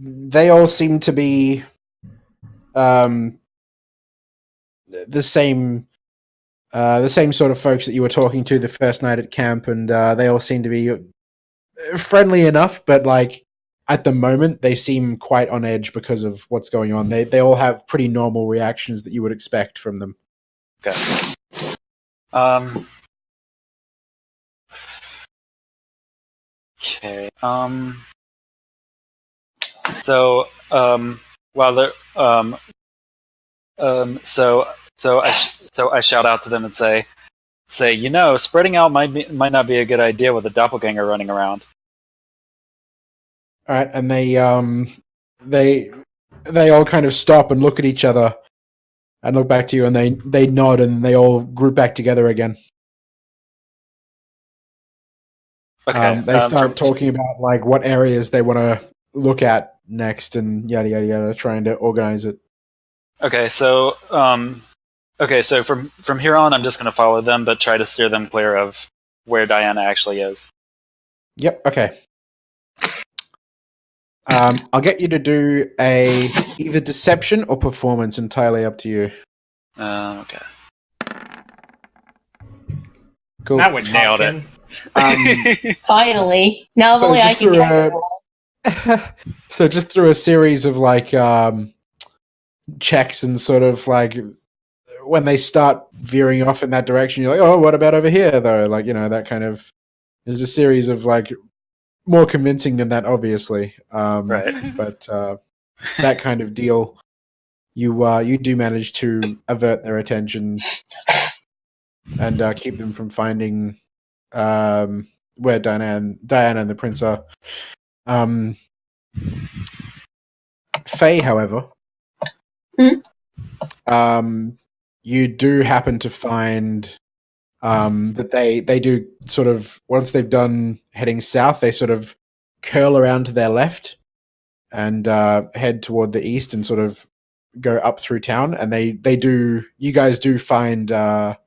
They all seem to be the same sort of folks that you were talking to the first night at camp, and they all seem to be friendly enough, but like at the moment they seem quite on edge because of what's going on. They all have pretty normal reactions that you would expect from them. Okay. Okay. So while they're so I shout out to them and say, spreading out might not be a good idea with a doppelganger running around. All right, and they all kind of stop and look at each other and look back to you, and they nod, and they all group back together again. Okay. They start talking about like what areas they want to look at next, and yada yada yada, trying to organize it. Okay, so from here on, I'm just going to follow them, but try to steer them clear of where Diana actually is. Yep. Okay. I'll get you to do either deception or performance, entirely up to you. Okay. Cool. That would Nailed it. Finally. Now only I can get a roll. So just through a series of like checks and sort of like when they start veering off in that direction, you're like, oh, what about over here though? Like, that kind of, there's a series of like more convincing than that, obviously. Right. But that kind of deal, you do manage to avert their attention and keep them from finding where Diana and the prince are. Faye, however, you do happen to find that they do sort of, once they've done heading south, they sort of curl around to their left and head toward the east and sort of go up through town. And you guys do find Diana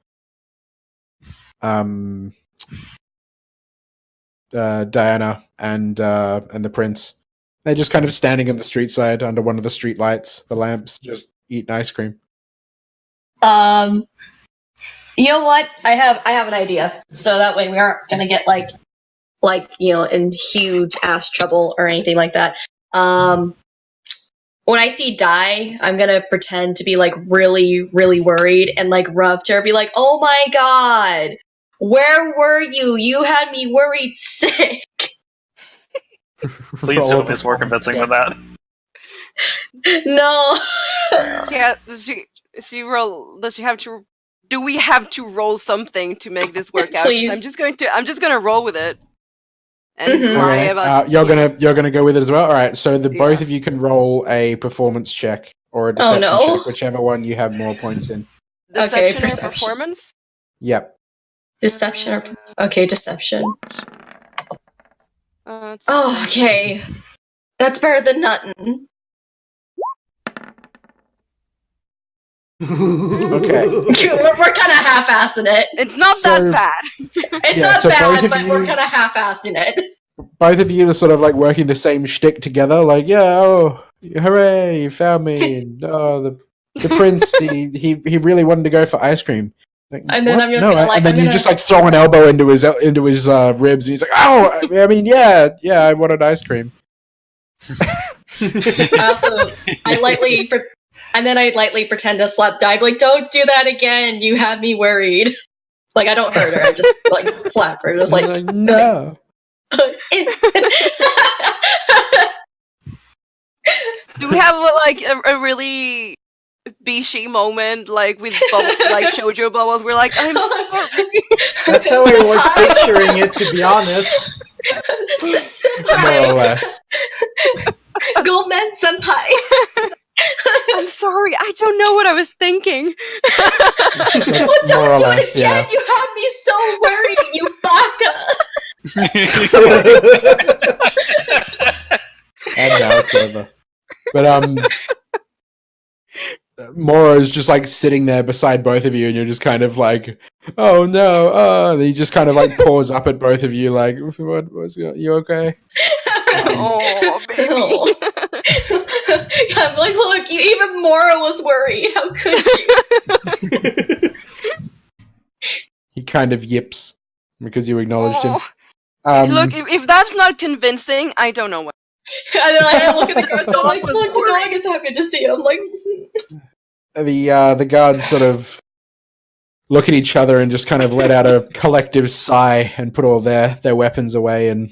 and the prince. They're just kind of standing on the street side under one of the street lights, the lamps, just eating ice cream. You know what? I have an idea. So that way we aren't gonna get like in huge ass trouble or anything like that. When I see Di, I'm gonna pretend to be like really, really worried and like rub to her, be like, "Oh my god, where were you? You had me worried sick." Please tell me it's more convincing than that. No. Yeah, does she roll? Does she have to? Do we have to roll something to make this work out? Please. I'm just gonna roll with it. And lie about. You're gonna go with it as well. All right. So both of you can roll a performance check or a deception check, whichever one you have more points in. Deception or performance? Yep. Deception or deception. Okay. That's better than nothing. Okay. We're kind of half-assing it. It's not that bad. It's not bad, but we're kind of half-assing it. Both of you are sort of like working the same shtick together. Like, hooray, you found me. And, the prince, he really wanted to go for ice cream. Like, and then I'm just gonna like, and then you just like throw an elbow into his ribs, and he's like, "Oh, I mean, yeah, I wanted ice cream." I lightly pretend to slap Di, like, "Don't do that again. You had me worried." Like, I don't hurt her. I just like slap her, just like no. Do we have like a really Bishi moment, like with like shoujo bubbles? We're like, "I'm sorry." That's how I was picturing it, to be honest. Senpai. More or less. Gomen senpai. I'm sorry, I don't know what I was thinking. Well, don't do it again. You had me so worried, you baka. And now it's over. But Moro is just like sitting there beside both of you, and you're just kind of like, "Oh no!" And he just kind of like paws up at both of you, like, "What's you okay?" Oh, baby. Oh. I'm like, look, even Mora was worried. How could you? He kind of yips because you acknowledged him. Oh. Look, if that's not convincing, I don't know what. And then I look at the dog. I'm like, was look, the dog worried. is happy to see him. I'm like, the guards sort of look at each other and just kind of let out a collective sigh and put all their weapons away. And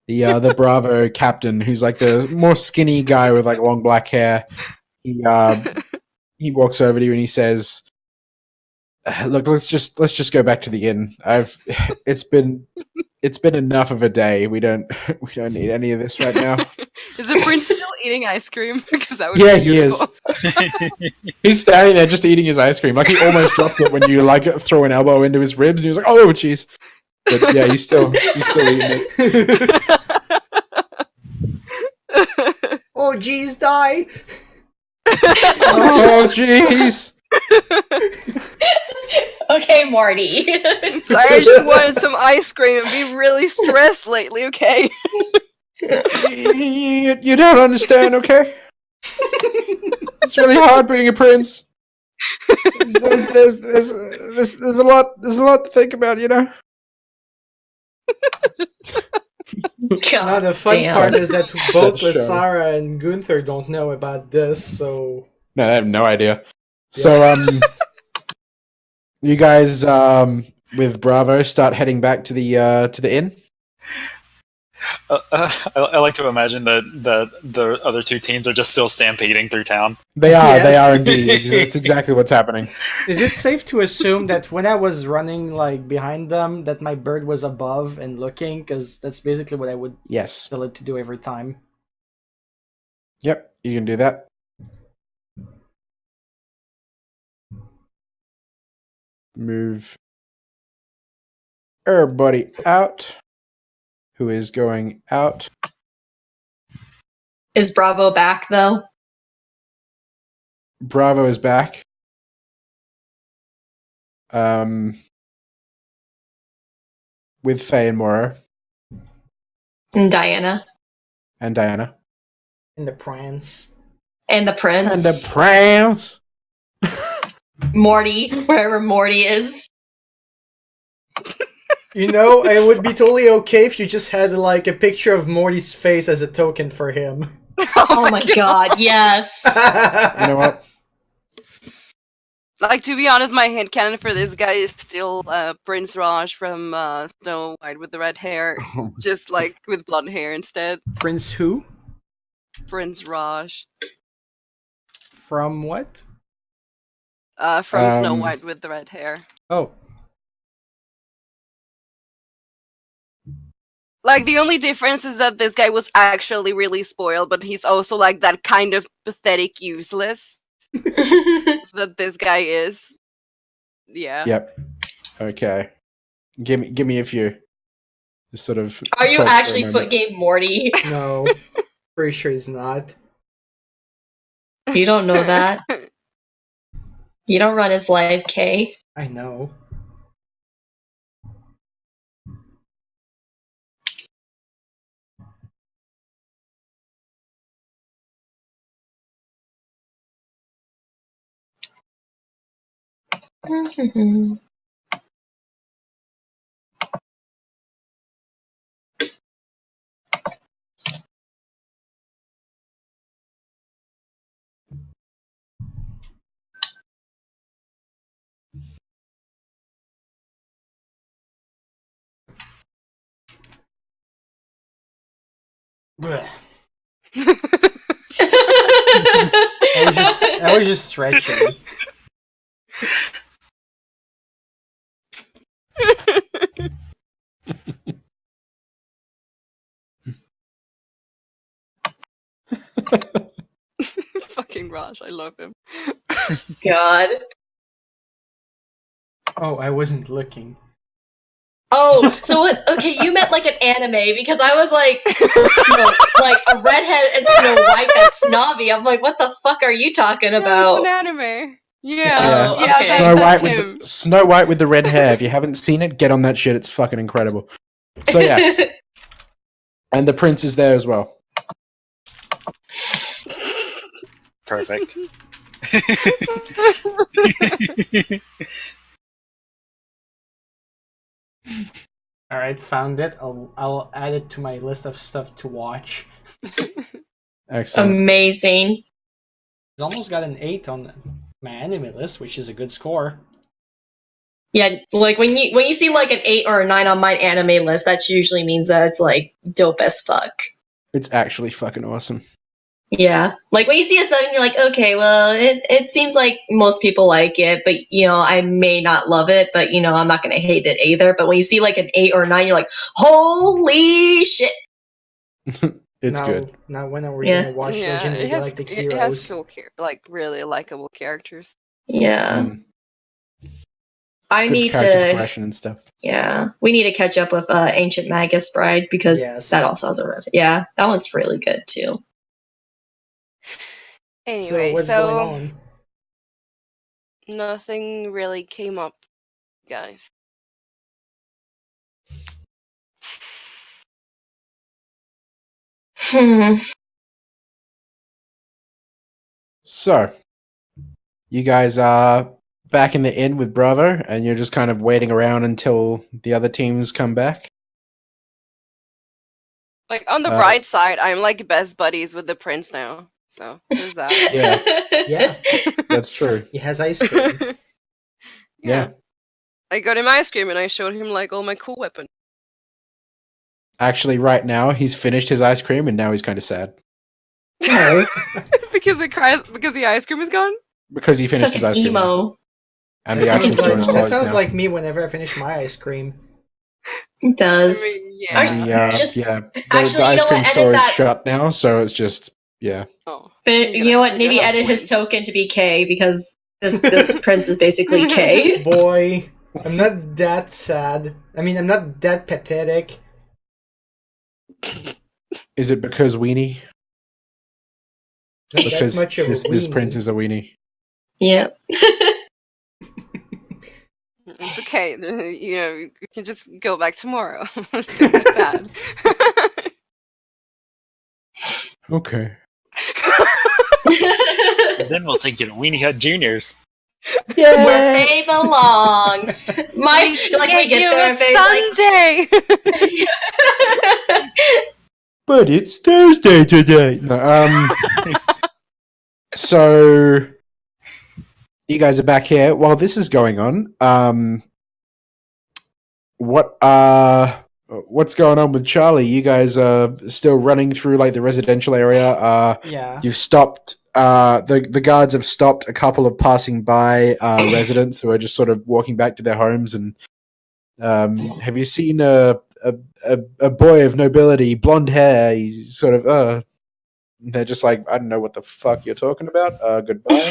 the Bravo captain, who's like the more skinny guy with like long black hair, he walks over to you and he says, "Look, let's just go back to the inn. It's been enough of a day. We don't need any of this right now." Is the prince still eating ice cream? Because that would Yeah, be he is. beautiful. He's standing there just eating his ice cream. Like he almost dropped it when you like throw an elbow into his ribs, and he was like, "Oh, jeez." But yeah, he's still eating it. Oh, geez, die! Oh, jeez. okay, Marty. Sorry, I just wanted some ice cream and be really stressed lately, okay? You don't understand, okay? It's really hard being a prince. There's a lot to think about, you know. God Now the fun damn. part is that both Such show. Sarah and Gunther don't know about this, so No, I have no idea. So you guys with Bravo start heading back to the inn. I like to imagine that the other two teams are just still stampeding through town. They are. They Yes. are indeed. That's exactly what's happening. is it safe to assume that when I was running like behind them, that my bird was above and looking? Because that's basically what I would Yes. tell it to do every time. Yep. You can do that. Move everybody out. Who is going out? Is Bravo back though? Bravo is back. With Faye and Mora And Diana and Diana In the prance. and the prince. and the Prance. Morty, wherever Morty is. You know, it would be totally okay if you just had like a picture of Morty's face as a token for him. Oh my god, yes. You know what? Like, to be honest, my headcanon for this guy is still Prince Raj from Snow White with the red hair. Just, like, with blonde hair instead. Prince who? Prince Raj. From what? From Snow Um, White with the red hair. Oh. Like, the only difference is that this guy was actually really spoiled, but he's also, like, that kind of pathetic useless that this guy is. Yeah. Yep. Okay. Give me a few. Just sort of. Are you talk for a actually moment. foot game Morty? No. Pretty sure he's not. You don't know that. You don't run his life, Kay. I know. Blech. I was just stretching. Fucking Raj, I love him. God. Oh, I wasn't looking. Oh, so what? Okay, you meant like an anime because I was like, like a redhead and Snow White that's snobby. I'm like, what the fuck are you talking No, about? it's an anime. Yeah, Yeah. Oh, yeah, okay. Snow that's White him. with Snow White with the red hair. If you haven't seen it, get on that shit. It's fucking incredible. So yes, And the prince is there as well. Perfect. All right, found it. I'll add it to my list of stuff to watch. Excellent. Amazing. It's almost got an 8 on my anime list, which is a good score. Yeah, like when you see like an 8 or a 9 on my anime list, that usually means that it's like dope as fuck. It's actually fucking awesome. Yeah, like when you see a 7, you're like, okay, well, it seems like most people like it, but I may not love it, but I'm not gonna hate it either. But when you see like an 8 or a 9, you're like, holy shit! It's good. Now, when are we Yeah. gonna watch Yeah, Legendary it has Galactic it has Heroes? so like really likable characters. Yeah, Mm. I Good need character to. progression and stuff. Yeah, we need to catch up with Ancient Magus Bride because Yes. that also has a rev. Yeah, that one's really good too. Anyway, what's going on? nothing really came up, guys. Hmm. So, you guys are back in the inn with Bravo, and you're just kind of waiting around until the other teams come back. Like on the Uh, bright side, I'm like best buddies with the prince now. So there's that. Yeah, That's true. he has ice cream. Yeah. I got him ice cream and I showed him like all my cool weapons. Actually, right now, he's finished his ice cream, and now he's kind of sad. No, because the ice cream is gone. Because he finished such his an ice cream. emo. And That the ice cream sounds store is that closed sounds now. like me whenever I finish my ice cream. It does. I mean, And yeah. Just- the actually, you ice know cream what? Edit store is that. shut now, so it's just, yeah. Oh. But You're you know what? gonna Maybe have to edit his win. token to be K because this prince is basically K. Boy, I'm not that sad. I mean, I'm not that pathetic. Is it because weenie? Not Because that much of this a weenie. prince is a weenie. Yeah. It's okay. You can just go back tomorrow. Don't be sad. Okay. Then we'll take you to Weenie Hut Juniors. Where Faye belongs. We get there and Faye's like, Sunday. But it's Thursday today. No, so you guys are back here. While this is going on, what's going on with Charlie? You guys are still running through like the residential area. Yeah. You've stopped. The guards have stopped a couple of passing by residents who are just sort of walking back to their homes. And have you seen a boy of nobility, blonde hair? He's sort of they're just like, I don't know what the fuck you're talking about. Goodbye.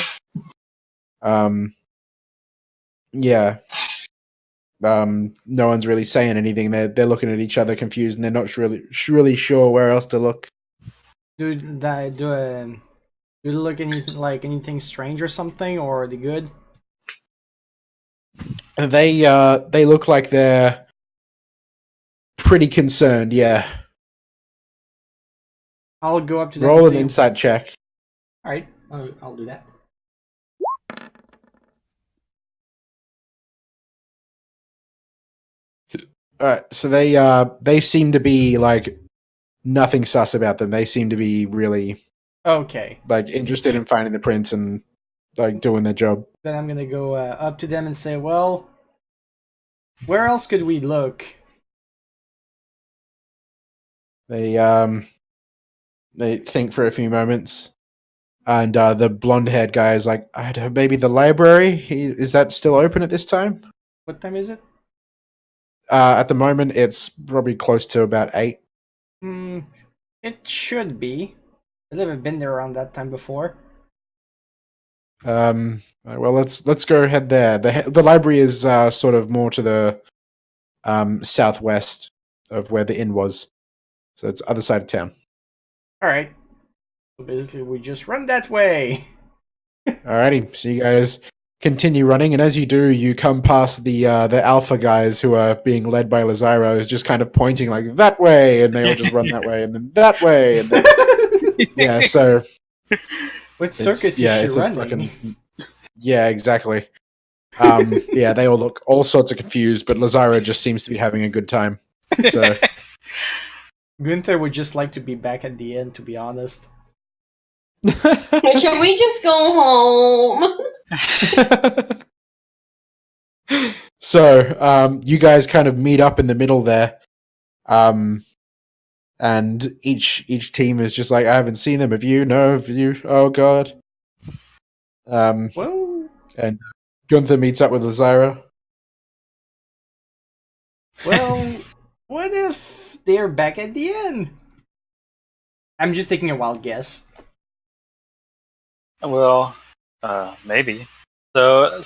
Yeah. No one's really saying anything. They're looking at each other confused, and they're not really sure where else to look. Do they look anything strange or something, or are they good? They look like they're pretty concerned. Yeah. I'll go up to them Roll and an say, insight check. all right, I'll do that. All right. So they seem to be like nothing sus about them. They seem to be really Okay. like interested in finding the prince and like doing their job. Then I'm gonna go up to them and say, well, where else could we look? They think for a few moments, and the blonde-haired guy is like, "I don't know, maybe the library. Is that still open at this time?" What time is it? At the moment, it's probably close to about 8. It should be. I've never been there around that time before. Well, let's go ahead there. The library is sort of more to the southwest of where the inn was, so it's other side of town. All right. So basically, we just run that way. Alrighty, so you guys continue running, and as you do, you come past the alpha guys who are being led by Lazaro, who's just kind of pointing like that way, and they all just run that way, and then that way, and then yeah. So What circus is she it's running? a fucking exactly. Yeah, they all look all sorts of confused, but Lazaro just seems to be having a good time. So Gunther would just like to be back at the end, to be honest. Can we just go home? So you guys kind of meet up in the middle there, and each team is just like, I haven't seen them. Have you? No, have you? Oh god. Well, And Gunther meets up with Lazaro. well, what if they're back at the end? I'm just taking a wild guess. Well, maybe. I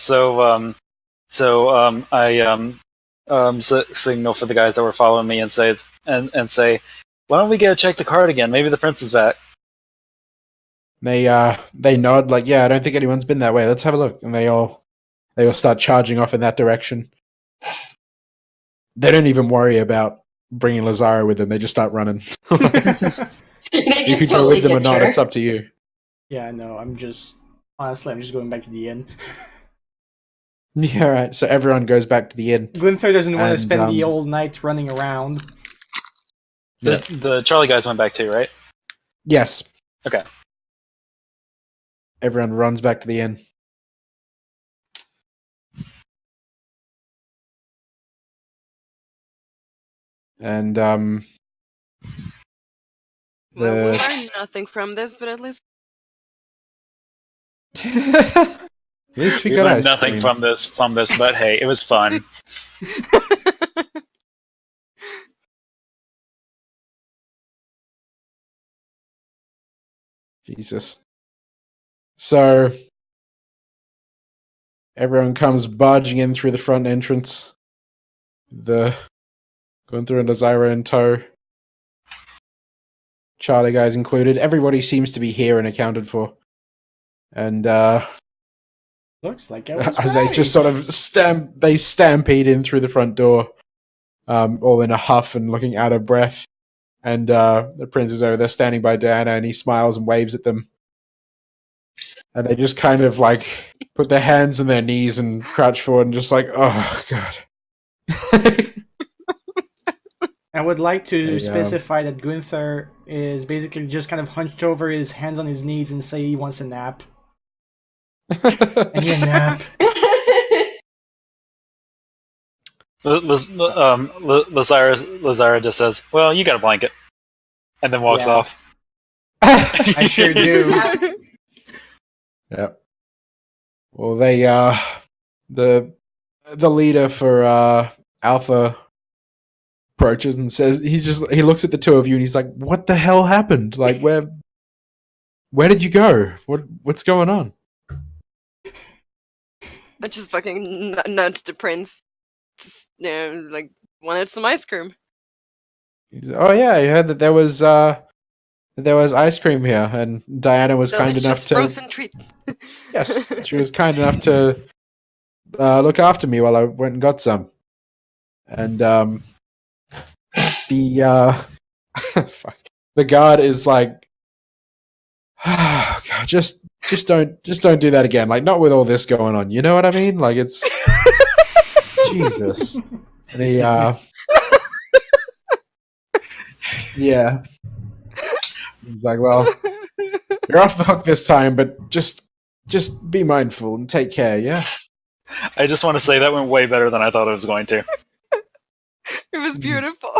signal for the guys that were following me and say, why don't we go check the card again? Maybe the prince is back. They nod like, yeah, I don't think anyone's been that way. Let's have a look. And they all start charging off in that direction. They don't even worry about bringing Lazaro with them. They just start running. They If just you go totally with them or ditch not, her. it's up to you. Yeah, I know. Honestly, I'm just going back to the inn. Yeah, right. So everyone goes back to the inn. Gunther doesn't want to And, spend the whole night running around. The Charlie guys went back too, right? Yes. Okay. Everyone runs back to the inn. And Well, we the learned nothing from this, but at least at least we We got learned ice nothing cream. from this, but hey, it was fun. Jesus. So everyone comes barging in through the front entrance. The Gunther and Lazaro in tow. Charlie guys included. Everybody seems to be here and accounted for. And Looks like I was as right. they just sort of stampede in through the front door, all in a huff and looking out of breath. And the prince is over there standing by Diana, and he smiles and waves at them. And they just kind of like put their hands on their knees and crouch forward and just like, oh god. I would like to Hey, specify that Gunther is basically just kind of hunched over, his hands on his knees, and say he wants a nap. I need a nap. Lazaro just says, "Well, you got a blanket," and then walks Yeah. off. I sure do. Yeah. Well, they the leader for Alpha approaches and says he looks at the two of you and he's like, "What the hell happened? Like where did you go? What's going on?" I just fucking nudged the prince. Just, like, wanted some ice cream. He's like, "Oh yeah, I heard that there was ice cream here, and Diana was kind enough Delicious to frozen treat. yes, she was kind enough to look after me while I went and got some." And the fuck, the guard is like, oh, God, just don't do that again. Like, not with all this going on. You know what I mean? Like, it's Jesus. The yeah. He's like, well, you're off the hook this time, but just be mindful and take care. Yeah. I just want to say that went way better than I thought it was going to. It was beautiful.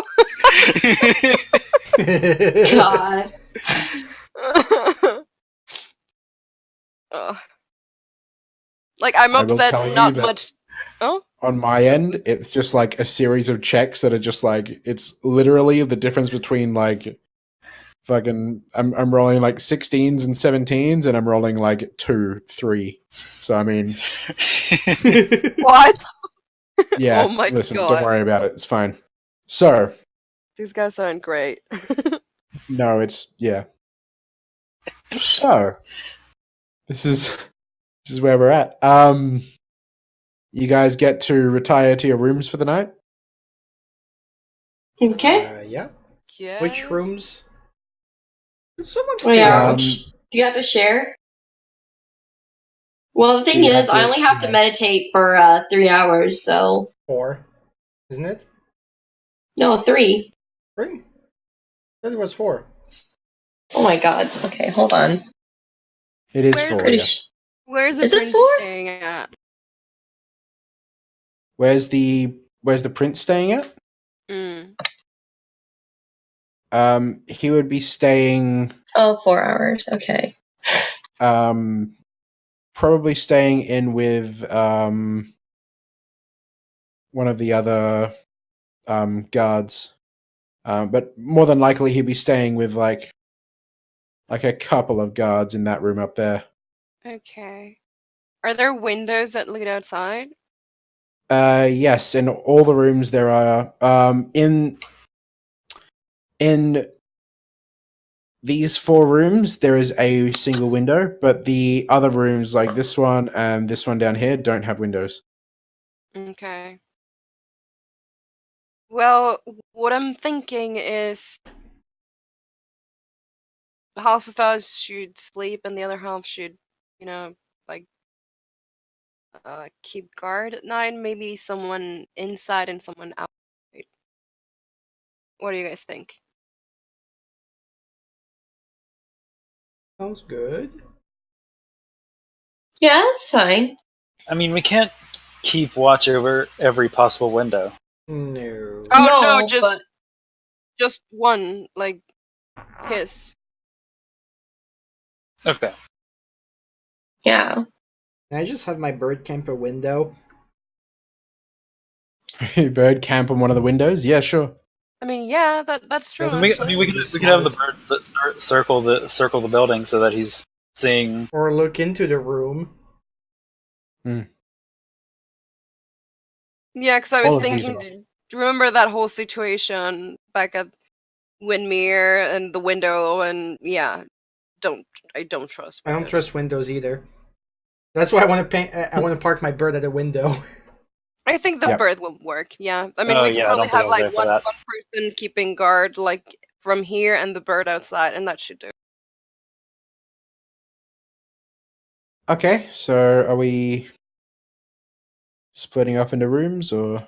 God. Ugh. Like, I'm I will upset tell you not that- much. Oh? On my end, it's just like a series of checks that are just like, it's literally the difference between like fucking I'm rolling like 16s and 17s, and I'm rolling like 2, 3. So I mean, What? yeah. Oh my listen, God. don't worry about it. It's fine. So These guys aren't great. no, it's yeah. So this is This is where we're at. You guys get to retire to your rooms for the night. Okay. Yeah. Yes. Which rooms? Could someone Oh, stay yeah. out? Do you have to share? Well, the Do thing you is, have I to- only have to yeah. meditate for 3 hours, so 4, isn't it? no, 3. 3? That was 4. Oh my god. Okay, hold on. It is Where's- four. Pretty Yes. Where's the Is it prince 4? staying at? Where's the prince staying at? Mm. He would be staying. Oh, 4 hours. Okay. Probably staying in with one of the other guards. But more than likely he'd be staying with like a couple of guards in that room up there. Okay. Are there windows that lead outside? Yes, in all the rooms there are in these 4 rooms there is a single window, but the other rooms like this one and this one down here don't have windows. Okay. Well, what I'm thinking is half of us should sleep and the other half should, like keep guard at night. Maybe someone inside and someone outside. What do you guys think? Sounds good. Yeah, that's fine. I mean, we can't keep watch over every possible window. No. Oh No, no, but just one, like his. Okay. yeah. Can I just have my bird camper window? Bird camp on one of the windows? Yeah, sure. I mean, yeah, that's true. I We actually. could have the bird circle the building so that he's seeing. Or look into the room. Yeah, because I All was of these thinking, are- do you remember that whole situation back at Windmere and the window? And yeah, I don't trust. I don't windows. trust windows either. That's why I want to paint. I want to park my bird at a window. I think the Yep. bird will work. Yeah, I mean, Oh, we could yeah, I probably don't think I have was there like for that. one person keeping guard, like from here, and the bird outside, and that should do. Okay, so are we splitting off into rooms or?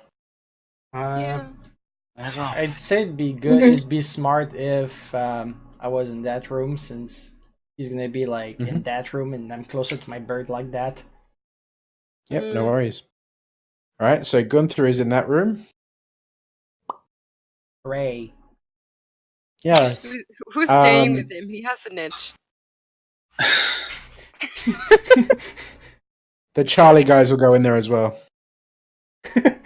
Yeah. Might as well. I'd say it'd be good. Mhm. It'd be smart if I was in that room, since he's gonna be like in that room, and I'm closer to my bird like that. Yep, no Mm. worries. All right, so Gunther is in that room. Hooray! Yeah. Who's staying Um, with him? He has a niche. The Charlie guys will go in there as well. Since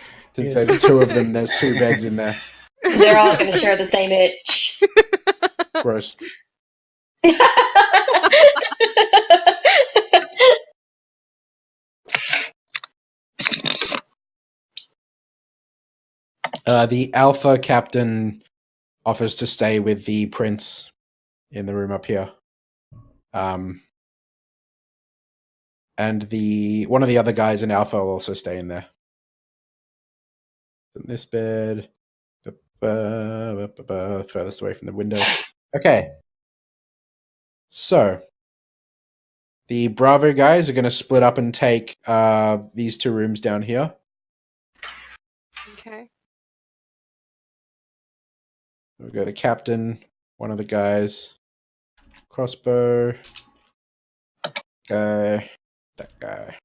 Yes. there's 2 of them, there's 2 beds in there. They're all going to share the same itch. Gross. The Alpha captain offers to stay with the prince in the room up here. And one of the other guys in Alpha will also stay in there. In this bed, furthest away from the window. Okay. So the Bravo guys are going to split up and take these 2 rooms down here. Okay. We've got the captain, one of the guys, crossbow, guy, that guy.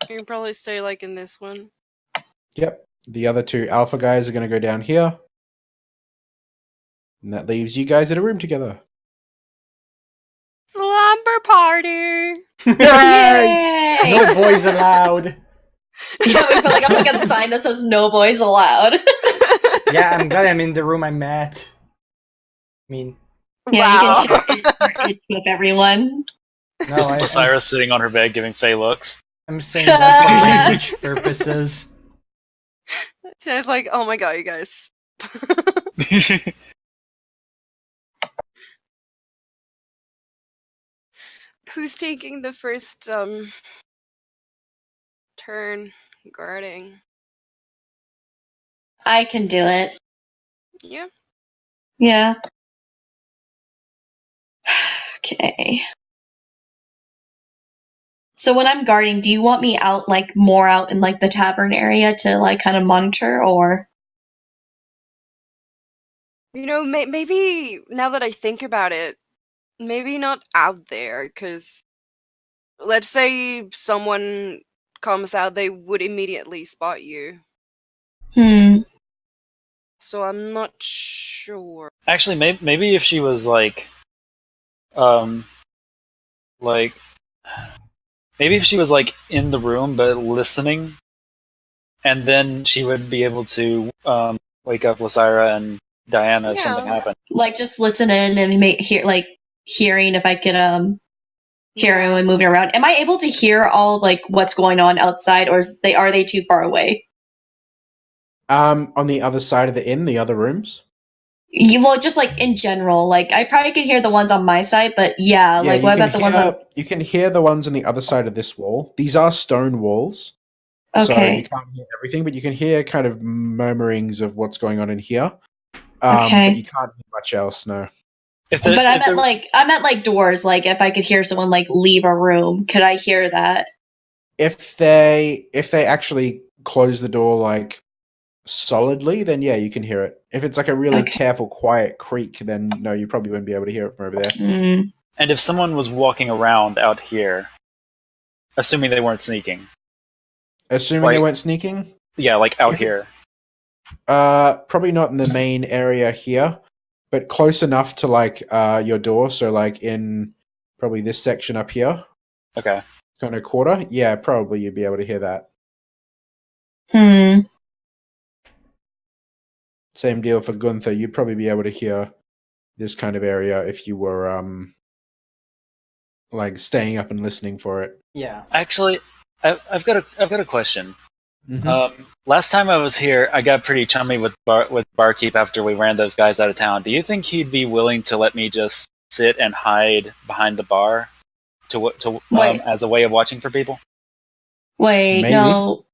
You can probably stay like in this one. Yep. The other 2 Alpha guys are going to go down here. And that leaves you guys in a room together. Slumber party. Yay! No boys allowed. Yeah, we put like a sign that says "No boys allowed." Yeah, I'm glad I'm in the room I'm at. I mean, Yeah, Wow. you can share it with everyone. no, Osiris sitting on her bed giving Faye looks. I'm saying that for language purposes. So it's like, oh my god, you guys. Who's taking the first turn guarding? I can do it. Yeah. Yeah. Okay. So when I'm guarding, do you want me out, like, more out in, like, the tavern area to, like, kind of monitor, or? You know, maybe now that I think about it, maybe not out there, because let's say someone comes out, they would immediately spot you. So I'm not sure. Actually, maybe if she was um, like maybe if she was like in the room but listening, and then she would be able to wake up Lysaira and Diana if something Yeah. happened. Like, just listen in and hearing if I could, hear anyone moving around. Am I able to hear all, like, what's going on outside, or are they too far away? On the other side of the inn, the other rooms. Well, just, like, in general. Like, I probably could hear the ones on my side, but yeah, like, you what can about the ones on... You can hear the ones on the other side of this wall. These are stone walls, so you Okay. can't hear everything, but you can hear kind of murmurings of what's going on in here. Okay. But you can't hear much else. No. If But if the- I'm at, like, doors. Like, if I could hear someone, like, leave a room, could I hear that? If they actually close the door like solidly, then yeah, you can hear it. If it's like a really Okay. careful, quiet creak, then no, you probably wouldn't be able to hear it from over there. Mm. and if someone was walking around out here, assuming they weren't sneaking, Assuming they Right. weren't sneaking, yeah, like out You could- here. probably not in the main area here, but close enough to like your door. So like in probably this section up here, Okay. kind of quarter. Yeah, probably you'd be able to hear that. Hmm. Same deal for Gunther. You'd probably be able to hear this kind of area if you were like staying up and listening for it. Yeah. Actually, I've got a question. Mhm. Last time I was here, I got pretty chummy with Barkeep after we ran those guys out of town. Do you think he'd be willing to let me just sit and hide behind the bar Wait. as a way of watching for people? Wait, Maybe. no.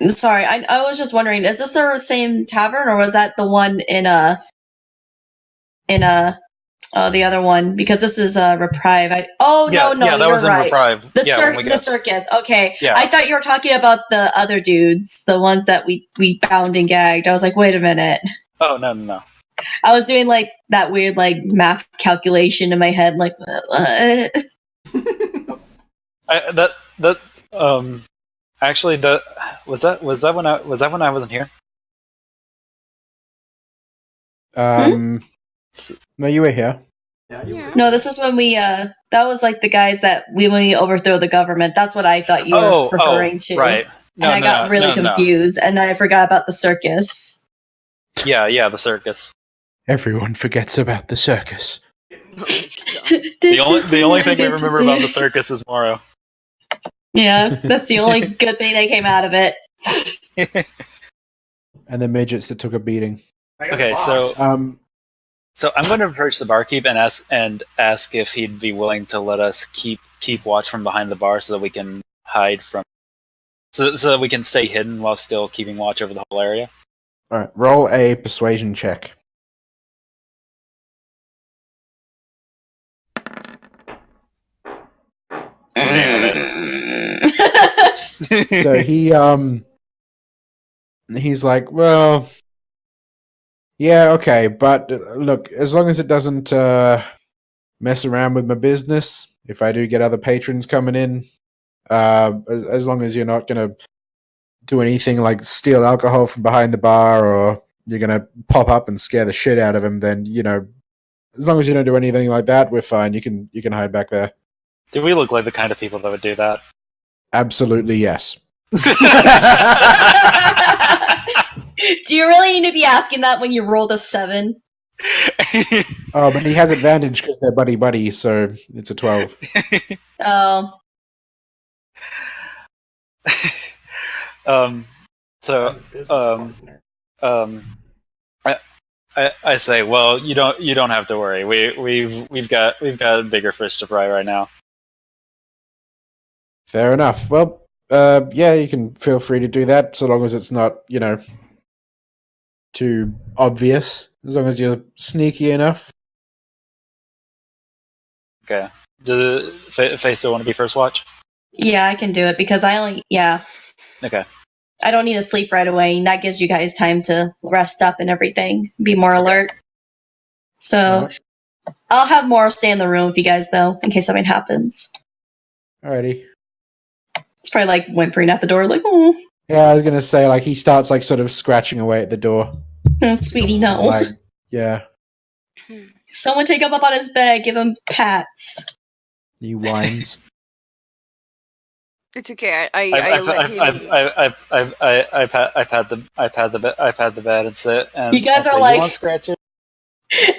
Sorry, I was just wondering, is this the same tavern, or was that the one in the other one? Because this is Reprieve. No, that you're was in right. Reprieve. The Yeah, when we the got circus. Okay, Yeah. I thought you were talking about the other dudes, the ones that we bound and gagged. I was like, wait a minute. Oh no. I was doing like that weird like math calculation in my head, like what? Actually, was that when I wasn't here? No, you were here. Yeah. Yeah. No, this is when we that was like the guys that when we overthrow the government. That's what I thought you were referring to. Right. And I got really confused, and I forgot about the circus. Yeah, the circus. Everyone forgets about the circus. The only thing we remember about the circus is Moro. Yeah, that's the only good thing that came out of it. And the midgets that took a beating. Okay, so Um, I'm going to approach the barkeep and ask if he'd be willing to let us keep watch from behind the bar so that we can hide from, so that we can stay hidden while still keeping watch over the whole area. all right, roll a persuasion check. So he's like, well, yeah, okay, but look, as long as it doesn't mess around with my business, if I do get other patrons coming in, as long as you're not gonna do anything like steal alcohol from behind the bar or you're gonna pop up and scare the shit out of him, then as long as you don't do anything like that, we're fine. You can hide back there. Do we look like the kind of people that would do that? Absolutely, yes. Do you really need to be asking that when you rolled a 7? Oh, but he has advantage because they're buddy, so it's a 12. Oh. So Business um, partner. um, I say, well, you don't have to worry. We've got bigger fish to fry right now. Fair enough. Well, yeah, you can feel free to do that, so long as it's not, too obvious. As long as you're sneaky enough. Okay. Do Faye still want to be first watch? Yeah, I can do it because Okay. I don't need to sleep right away. And that gives you guys time to rest up and everything, be more alert. So Alright. I'll have Morrow stay in the room with you guys though, in case something happens. Alrighty. It's probably like whimpering at the door, like, oh, Yeah, I was gonna say, like, he starts, like, sort of scratching away at the door. sweetie, no. Like, yeah, Someone take him up on his bed, give him pats. he whines. It's okay. I let him. I pat the bed and sit. And You guys I are say, like- you want to scratch it?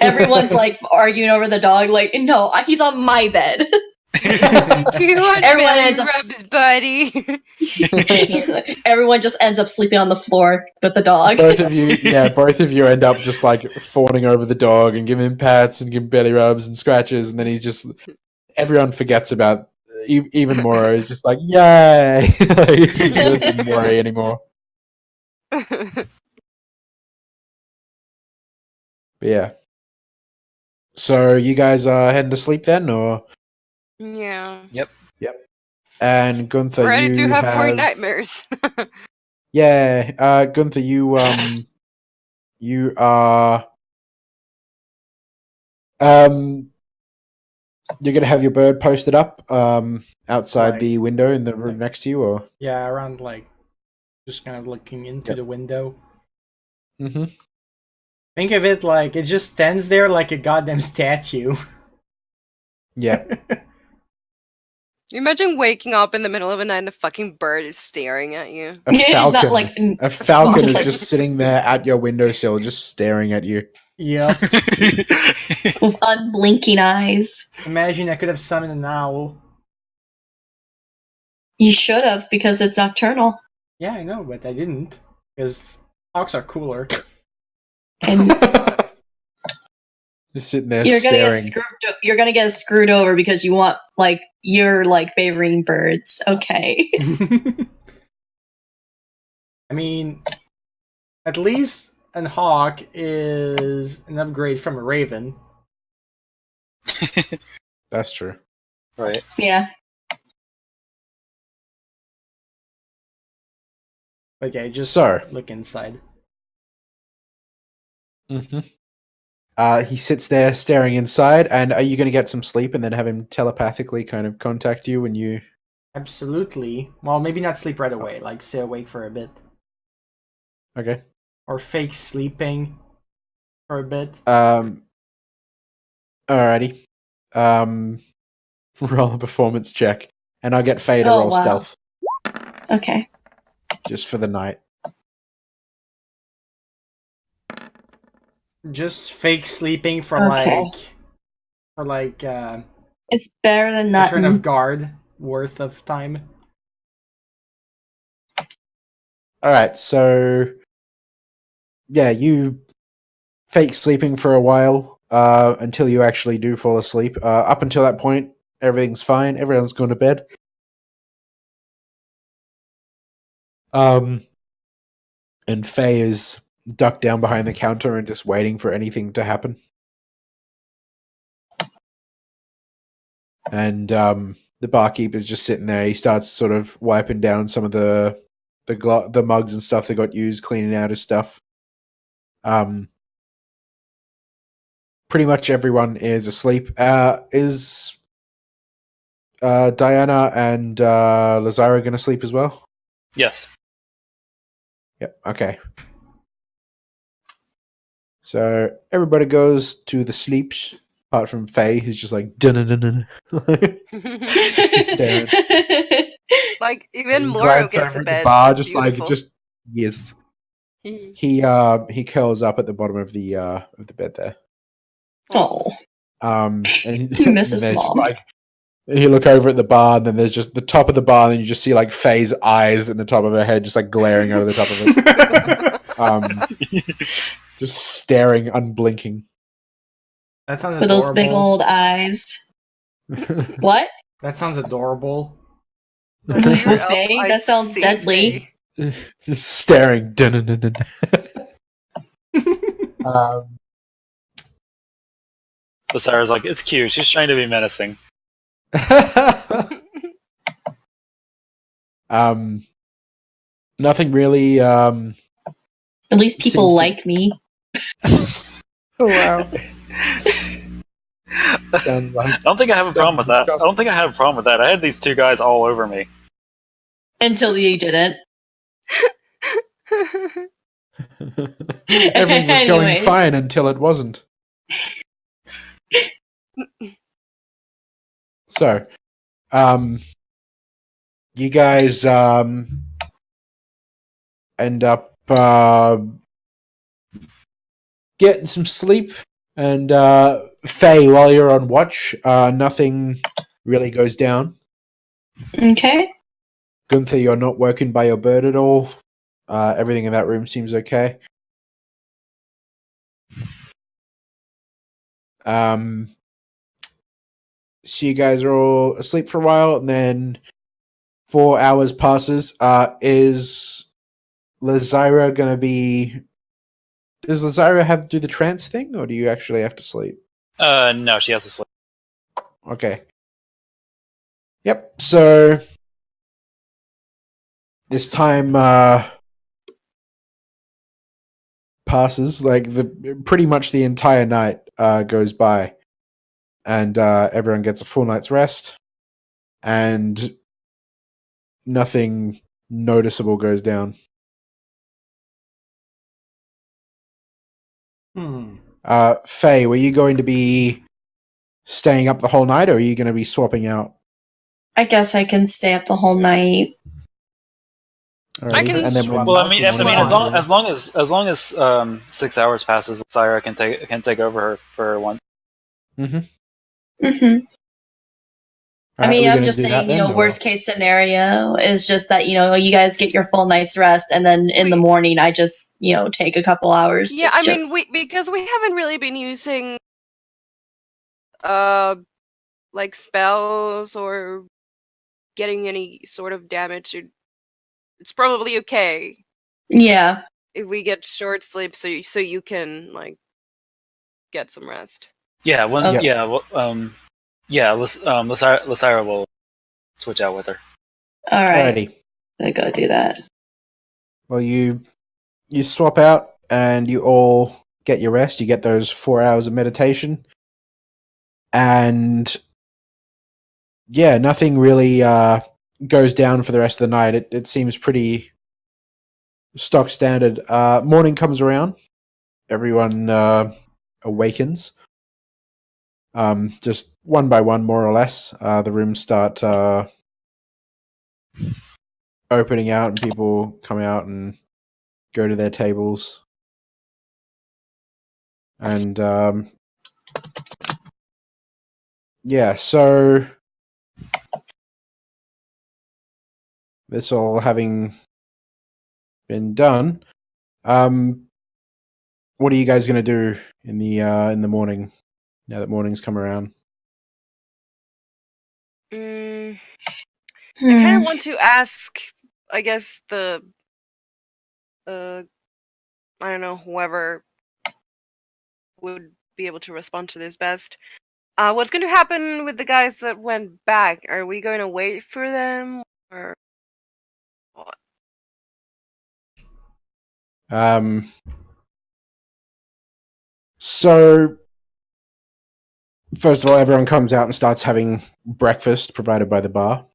Everyone's like arguing over the dog, like, no, he's on my bed. Too much Everyone belly ends up- rubs, buddy. Everyone just ends up sleeping on the floor with the dog. both of you end up just, like, fawning over the dog and giving him pats and giving belly rubs and scratches, and then he's just... Everyone forgets about... Even Morrow is just like, yay! He doesn't worry anymore. But yeah. So you guys are heading to sleep then, or Yeah. and Gunther, Ready you to have more nightmares. Yeah, Gunther, you are you're gonna have your bird posted up outside Right. the window in the room next to you, or Yeah, around like just kind of looking into the window. mm-hmm. Think of it like it just stands there like a goddamn statue. Yeah. Imagine waking up in the middle of the night and a fucking bird is staring at you. A Yeah, falcon. not like A falcon just is like- just sitting there at your windowsill, just staring at you. Yep. with unblinking eyes. Imagine I could have summoned an owl. You should have, because it's nocturnal. Yeah, I know, but I didn't. Because hawks are cooler. And Just sitting there you're gonna staring. get screwed. You're gonna get screwed over because you want you're favoring birds. Okay. I mean, at least an hawk is an upgrade from a raven. That's true. Right. Yeah. But yeah, just So. look inside. Mm-hmm. He sits there staring inside, and are you going to get some sleep and then have him telepathically kind of contact you when you... Absolutely. Well, maybe not sleep right away, like stay awake for a bit. Okay. Or fake sleeping for a bit. Alrighty. Roll a performance check. And I'll get Faye to Oh, roll wow. stealth, Okay. just for the night. Just fake sleeping for Okay. It's better than a turn nothing. of guard worth of time. Alright, so... Yeah, you fake sleeping for a while, until you actually do fall asleep. Up until that point, everything's fine. Everyone's gone to bed. And Faye is ducked down behind the counter and just waiting for anything to happen. And the barkeeper's just sitting there. He starts sort of wiping down some of the mugs and stuff that got used, cleaning out his stuff. Pretty much everyone is asleep. Is Diana and Lazara going to sleep as well? Yes. Yep. Okay. So everybody goes to the sleeps, apart from Faye, who's just like dun. Like even He Moro glides gets over a at bed. the bar, That's just like beautiful. yes. He curls up at the bottom of the bed there. Oh, And He misses and there's Mom. like you look over at the bar, and then there's just the top of the bar, and you just see like Faye's eyes in the top of her head, just like glaring over the top of it. Just staring, unblinking. That sounds With those big adorable. old eyes. What? That sounds adorable. I know you're With elf, Faye? I That sounds see deadly. Faye. Just staring. Dun-dun-dun-dun. Sarah's like, it's cute. She's trying to be menacing. Nothing really. At least people Seems to- like me. Oh wow! Sounds like I don't think I have a problem with that. I don't think I have a problem with that. I had these two guys all over me. Until you didn't. everything was going Anyways. fine until it wasn't. So, you guys end up getting some sleep, and Faye, while you're on watch, nothing really goes down. Okay. Gunther, you're not woken by your bird at all. Everything in that room seems okay. So you guys are all asleep for a while, and then 4 hours passes. Is Lazira gonna be? Does Lazira have to do the trance thing, or do you actually have to sleep? No, she has to sleep. Okay. Yep. So this time passes. Like pretty much the entire night goes by, and everyone gets a full night's rest, and nothing noticeable goes down. Faye, were you going to be staying up the whole night, or are you going to be swapping out? I guess I can stay up the whole night. Alrighty. I can And then swap when, Well, I mean, when as morning long comes as 6 hours passes, Sarah can take over her for once. around- Mm-hmm. I Alright, mean, we're I'm gonna just do saying, that then, or- worst case scenario is just that, you guys get your full night's rest, and then in the We- morning, I just, take a couple hours. Yeah, to I mean, just... because we haven't really been using like spells or getting any sort of damage. It's probably okay Yeah. if we get short sleep, so you can like get some rest. Yeah, one. Okay. Yeah, well, Lasira will switch out with her. All right. Alrighty. I go do that. Well, you swap out, and you all get your rest. You get those 4 hours of meditation, and yeah, nothing really goes down for the rest of the night. It seems pretty stock standard. Morning comes around. Everyone awakens. Just one by one, more or less. The rooms start opening out, and people come out and go to their tables. And yeah, so this all having been done, what are you guys going to do in the morning? Now that morning's come around. I kind Hmm. of want to ask, I guess I don't know, whoever would be able to respond to this best. What's going to happen with the guys that went back? Are we going to wait for them, or what? So first of all, everyone comes out and starts having breakfast provided by the bar.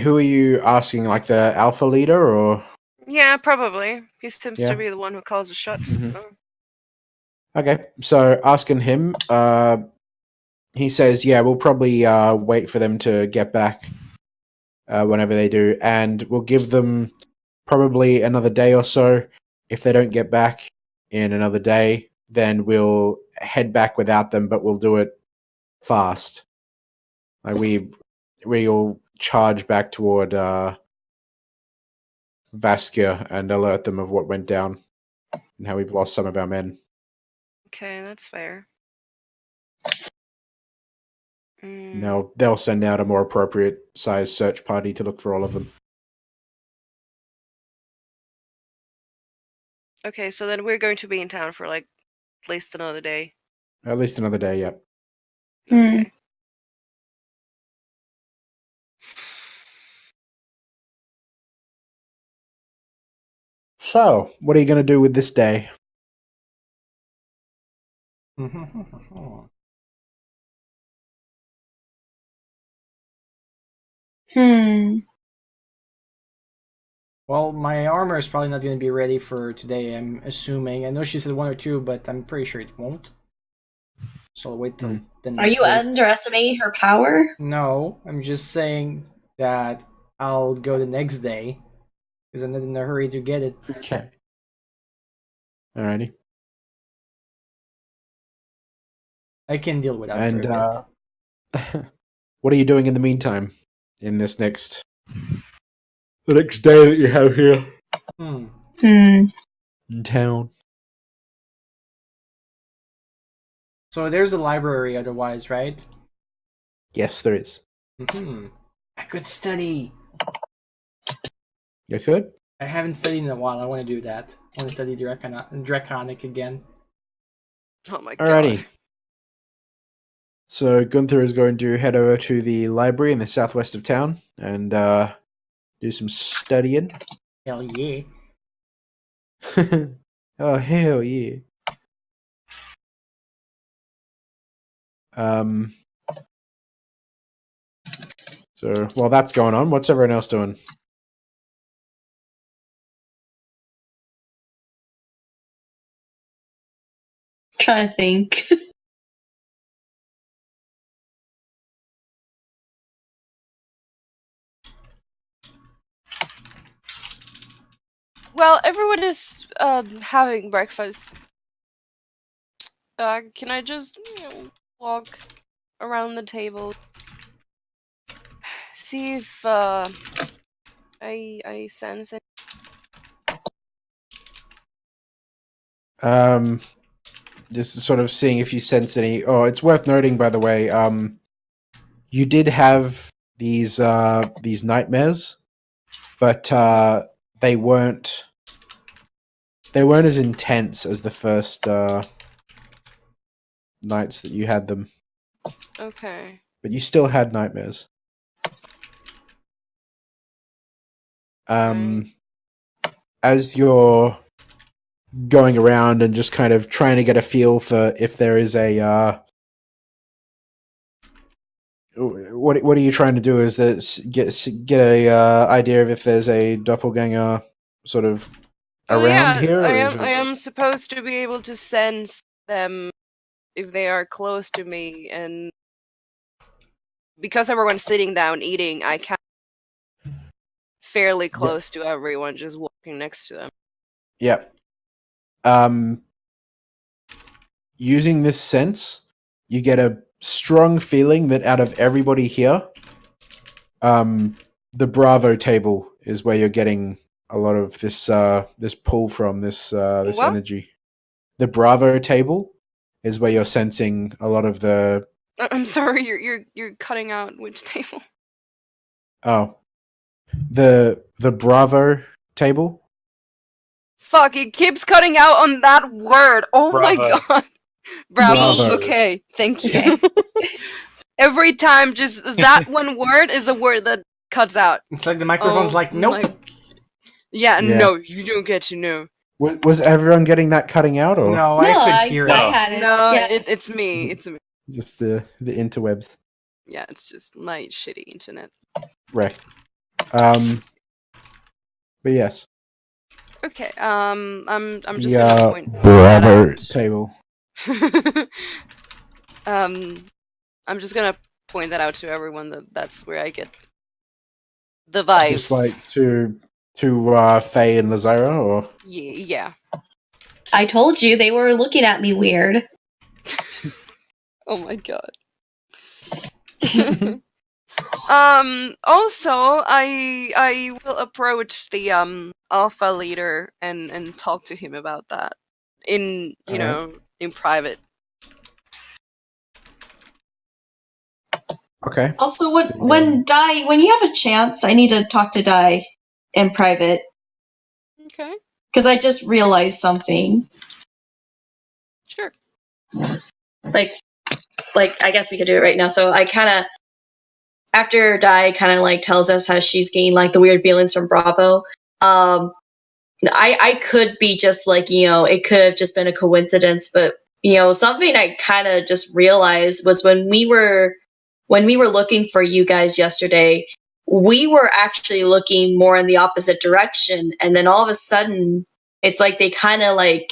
Who are you asking? Like the alpha leader, or? Yeah, probably. He seems Yeah. to be the one who calls the shots. Mhm. so- Okay, so asking him, he says, "Yeah, we'll probably wait for them to get back whenever they do, and we'll give them probably another day or so. If they don't get back in another day, then we'll head back without them, but we'll do it fast. Like we'll charge back toward Vaskia and alert them of what went down and how we've lost some of our men. Okay, that's fair. They'll send out a more appropriate sized search party to look for all of them. Okay, so then we're going to be in town for like at least another day. At least another day, yep. Hmm. So, what are you going to do with this day? Hmm. Well, my armor is probably not going to be ready for today, I'm assuming. I know she said 1 or 2, but I'm pretty sure it won't. So I'll wait till the Are next you day. underestimating her power? No, I'm just saying that I'll go the next day. Because I'm not in a hurry to get it. Okay. Alrighty. I can deal without And for a bit. what are you doing in the meantime? In this the next day that you have here Hmm. in town? So there's a library otherwise, right? Yes, there is. I could study. You could? I haven't studied in a while. I want to do that. I want to study Draconic again. Oh my Alrighty. god. So Gunther is going to head over to the library in the southwest of town and do some studying. Hell yeah. Oh, hell yeah. So while that's going on, what's everyone else doing? Trying to think. Well, everyone is having breakfast. Can I just walk around the table, see if I sense it? Just sort of seeing if you sense any. Oh, it's worth noting, by the way. You did have these nightmares, but they weren't as intense as the first nights that you had them. Okay. But you still had nightmares. Right. As you're going around and just kind of trying to get a feel for if there is a what are you trying to do? Is that get a idea of if there's a doppelganger sort of Oh around yeah, here? Or is I it- am supposed to be able to sense them if they are close to me, and because everyone's sitting down eating, I can fairly close to everyone just walking next to them. Yep. Using this sense, you get a strong feeling that out of everybody here, the Bravo table is where you're getting a lot of this this pull from this What? energy. The Bravo table is where you're sensing a lot of the. I'm sorry, you're cutting out which table? Oh, the Bravo table. Fuck! It keeps cutting out on that word. Oh my Bravo. god. Bravo. Bravo. Okay, thank you. Okay. Every time, just that one word is a word that cuts out. It's like the microphone's Oh like, nope. my- Yeah, Yeah. no, you don't get to know. Was everyone getting that cutting out, or No, No, I could hear No. it. I had it. No, Yeah. it's me. It's me. just the interwebs? Yeah, it's just my shitty internet. Wrecked. But yes, Okay, I'm just the gonna point that Bravo out. table. I'm just gonna point that out to everyone that that's where I get the vibes. Just like to Faye and Lazara, or Yeah. I told you they were looking at me weird. Oh my god. Also, I will approach the alpha leader and talk to him about that in Alright. in private. Okay. Also, So you when you have a chance, I need to talk to Dai in private Okay, because I just realized something. sure. Like, I guess we could do it right now. So I kind of, after Dai kind of like tells us how she's getting like the weird feelings from Bravo. I could be just like, it could have just been a coincidence, but something I kind of just realized was when we were looking for you guys yesterday, we were actually looking more in the opposite direction, and then all of a sudden, it's like they kind of like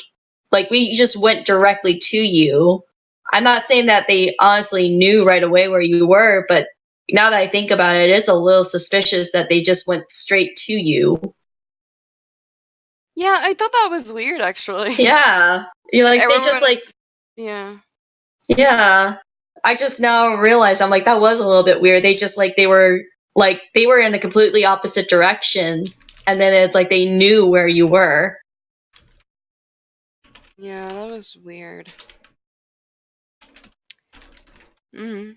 we just went directly to you. I'm not saying that they honestly knew right away where you were, but now that I think about it, it's a little suspicious that they just went straight to you. Yeah, I thought that was weird actually. Yeah. You like they just Everyone, like yeah. yeah. I just now realized I'm like that was a little bit weird. They just like they were in a completely opposite direction, and then it's like they knew where you were. Yeah, that was weird. Mm.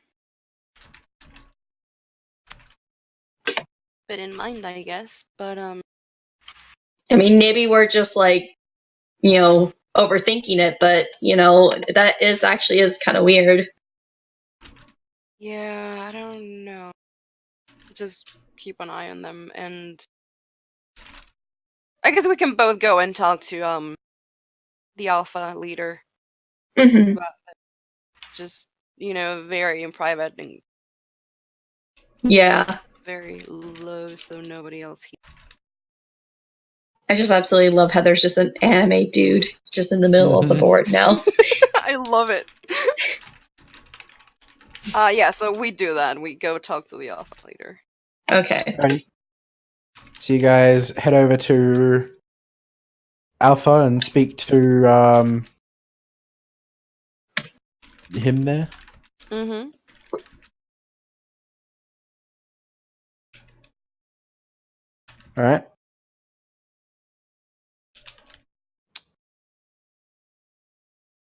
Bit in mind, I guess, but I mean, maybe we're just like, overthinking it, but that is actually is kind of weird. yeah, I don't know. Just keep an eye on them, and I guess we can both go and talk to the alpha leader Hmm. about that. Just very in private and Yeah. very low, so nobody else hears. I just absolutely love how there's just an anime dude just in the middle of the board now. I love it. Yeah, so we do that. We go talk to the alpha leader. Okay. Alrighty. So you guys head over to Alpha and speak to him there. Mm-hmm. All right.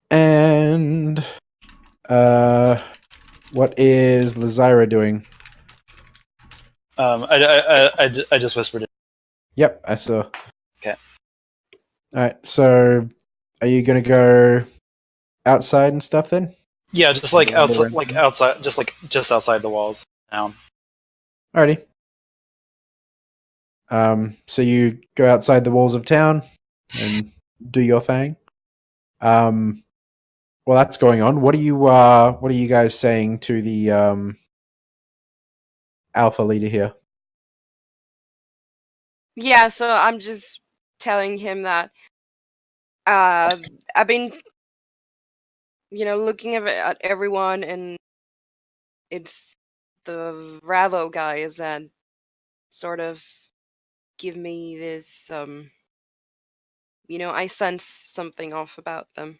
And what is Lazira doing? I just whispered it. Yep, I saw. Okay. All right. So, are you gonna go outside and stuff then? Yeah, just like outside, just outside the walls. Now. Alrighty. So you go outside the walls of town and do your thing. Well, that's going on. What are you guys saying to the alpha leader here? Yeah, so I'm just telling him that I've been looking at everyone, and it's the Ravo guys that sort of give me this I sense something off about them.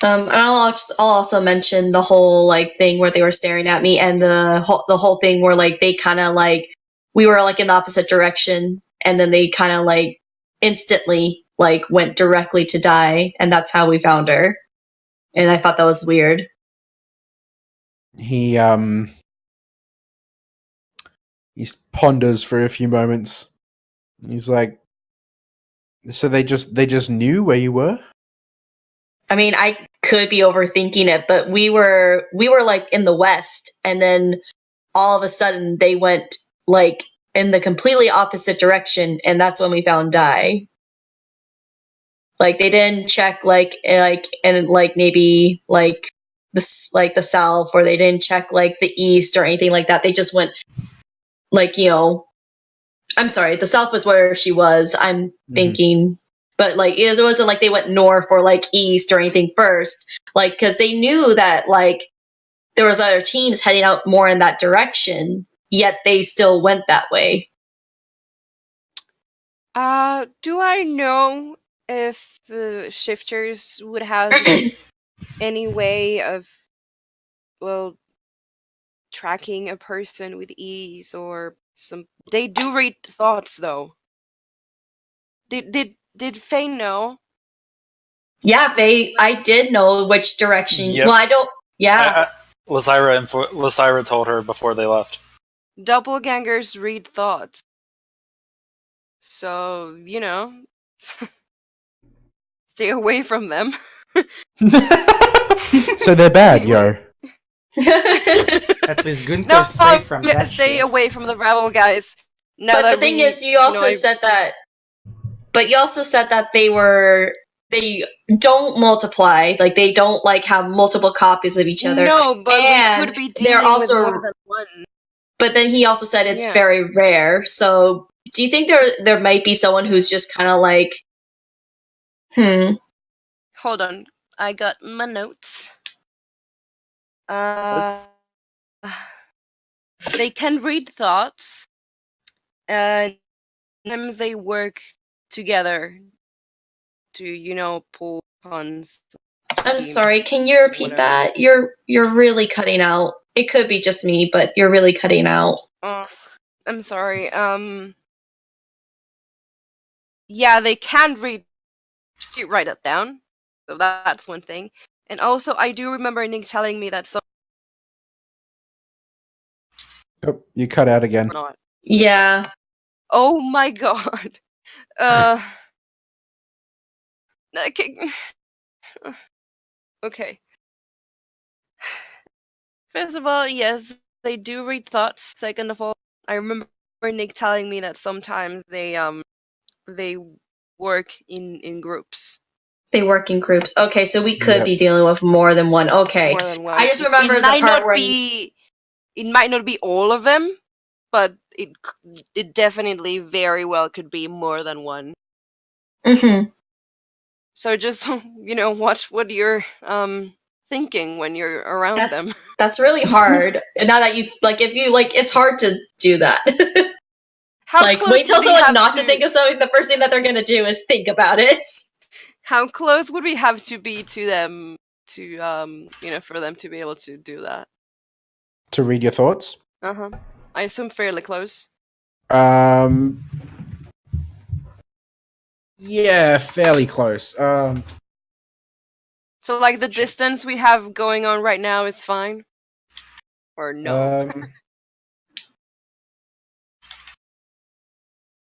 And I'll also mention the whole like thing where they were staring at me, and the whole thing where like they kind of like we were like in the opposite direction, and then they kind of like instantly like went directly to Dai, and that's how we found her. And I thought that was weird. He ponders for a few moments. He's like, "So they just knew where you were?" I mean, I could be overthinking it, but we were like in the west, and then all of a sudden they went like in the completely opposite direction, and that's when we found Dai. Like they didn't check and like maybe like the south, or they didn't check like the east or anything like that. They just went like I'm sorry, the south was where she was. I'm thinking, but like it wasn't like they went north or like east or anything first. Like because they knew that like there was other teams heading out more in that direction, yet they still went that way. Do I know if the shifters would have any way of, well, tracking a person with ease or some. They do read thoughts, though. Did Faye know? Yeah, I did know which direction. Yep. Well, I don't. Yeah. Lysira told her before they left. Doppelgangers read thoughts. So, stay away from them. So they're bad, yo. At least Gunther's No, safe from that stay shit. away from the rabble guys. Now But the that thing we- is, you also said that. But you also said that they don't multiply. Like they don't like have multiple copies of each other. No, but And we could be they're dealing also- with more than one. But then he also said it's Yeah. very rare. So do you think there might be someone who's just kind of like, Hold on, I got my notes. They can read thoughts, and sometimes they work together to pull puns. I'm steam. sorry, can you repeat Whatever. that? You're really cutting out. It could be just me, but you're really cutting out. Oh, I'm sorry. Yeah, they can read. You write it down. So that's one thing. And also, I do remember Nick telling me that some Oh, you cut out again. or not. Yeah. Oh my god. Okay. Okay. First of all, yes, they do read thoughts. Second of all, I remember Nick telling me that sometimes they work in groups. They work in groups. Okay, so we could Yep. be dealing with more than one. Okay. More than one. I just remember it the might part not where it might not be all of them, but it definitely very well could be more than one. Mhm. So just watch what you're thinking when you're around That's- them. That's really hard. And now that you if you it's hard to do that. How Like close wait till would we someone have not to think of something, the first thing that they're gonna do is think about it. How close would we have to be to them to for them to be able to do that? To read your thoughts. I assume fairly close. Yeah, fairly close. So like the distance we have going on right now is fine? Or no?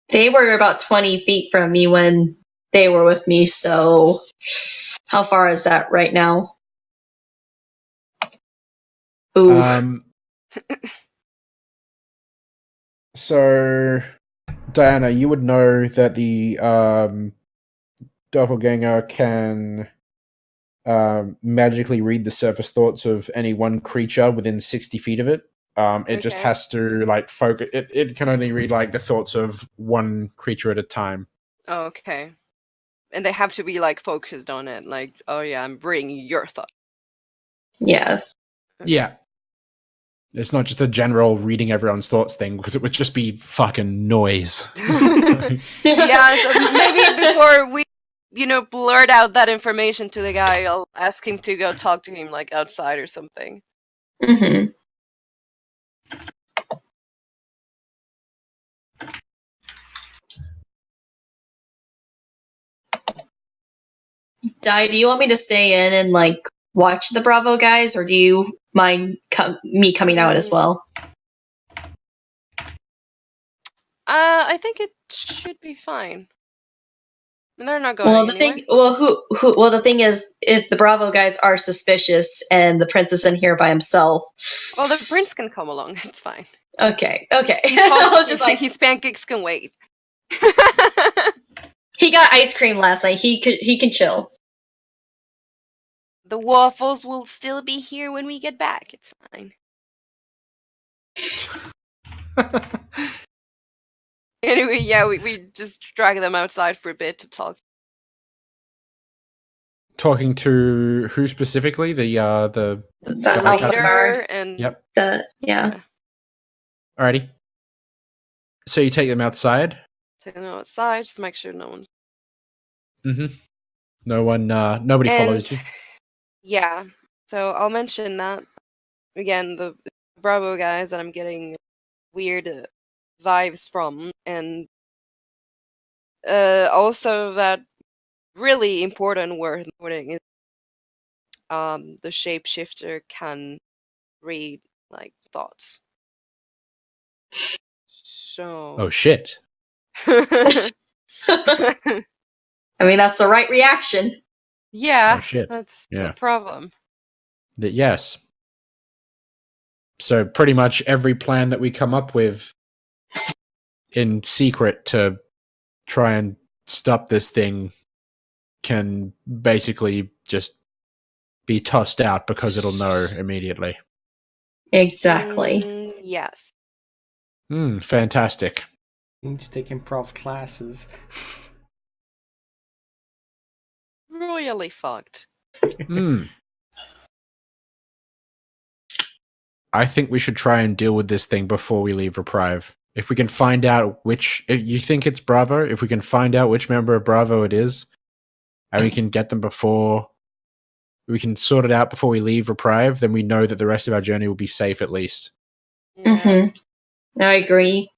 They were about 20 feet from me when they were with me, so how far is that right now? Ooh. So, Diana, you would know that the doppelganger can magically read the surface thoughts of any one creature within 60 feet of it. It just Okay. has to focus. It can only read the thoughts of one creature at a time. Oh, okay. And they have to be focused on it. Like, oh yeah, I'm reading your thought. Yeah. Yeah. It's not just a general reading everyone's thoughts thing, because it would just be fucking noise. Yeah, so maybe before we, blurt out that information to the guy, I'll ask him to go talk to him outside or something. Mm-hmm. Di, do you want me to stay in and watch the Bravo guys, or do you mind me coming out as well? I think it should be fine. And they're not going Well, the anywhere. thing, well, the thing is, if the Bravo guys are suspicious and the prince is in here by himself, Well, the prince can come along. It's fine. Okay. I I was just his pancakes can wait. he got ice cream last night. He can chill. The waffles will still be here when we get back. It's fine. Anyway, yeah, we just drag them outside for a bit to talk. Talking to who specifically? The The alpha leader guard. and Yep. Yeah. Alrighty. So you take them outside. take them outside, just make sure no one's. Mm-hmm. No one. Nobody follows you. Yeah, so I'll mention that again. The Bravo guys that I'm getting weird vibes from, and also that really important worth noting is the shapeshifter can read like thoughts. So Oh shit. I mean, that's the right reaction. yeah, Oh shit. that's Yeah. the problem. Yes. So pretty much every plan that we come up with in secret to try and stop this thing can basically just be tossed out because it'll know immediately. Exactly. Yes. Fantastic. You need to take improv classes. Royally fucked. I think we should try and deal with this thing before we leave Reprieve. If we can find out which, if you think it's Bravo, if we can find out which member of Bravo it is, and we can get them before, we can sort it out before we leave Reprieve, then we know that the rest of our journey will be safe at least. Yeah. Mm-hmm. I agree.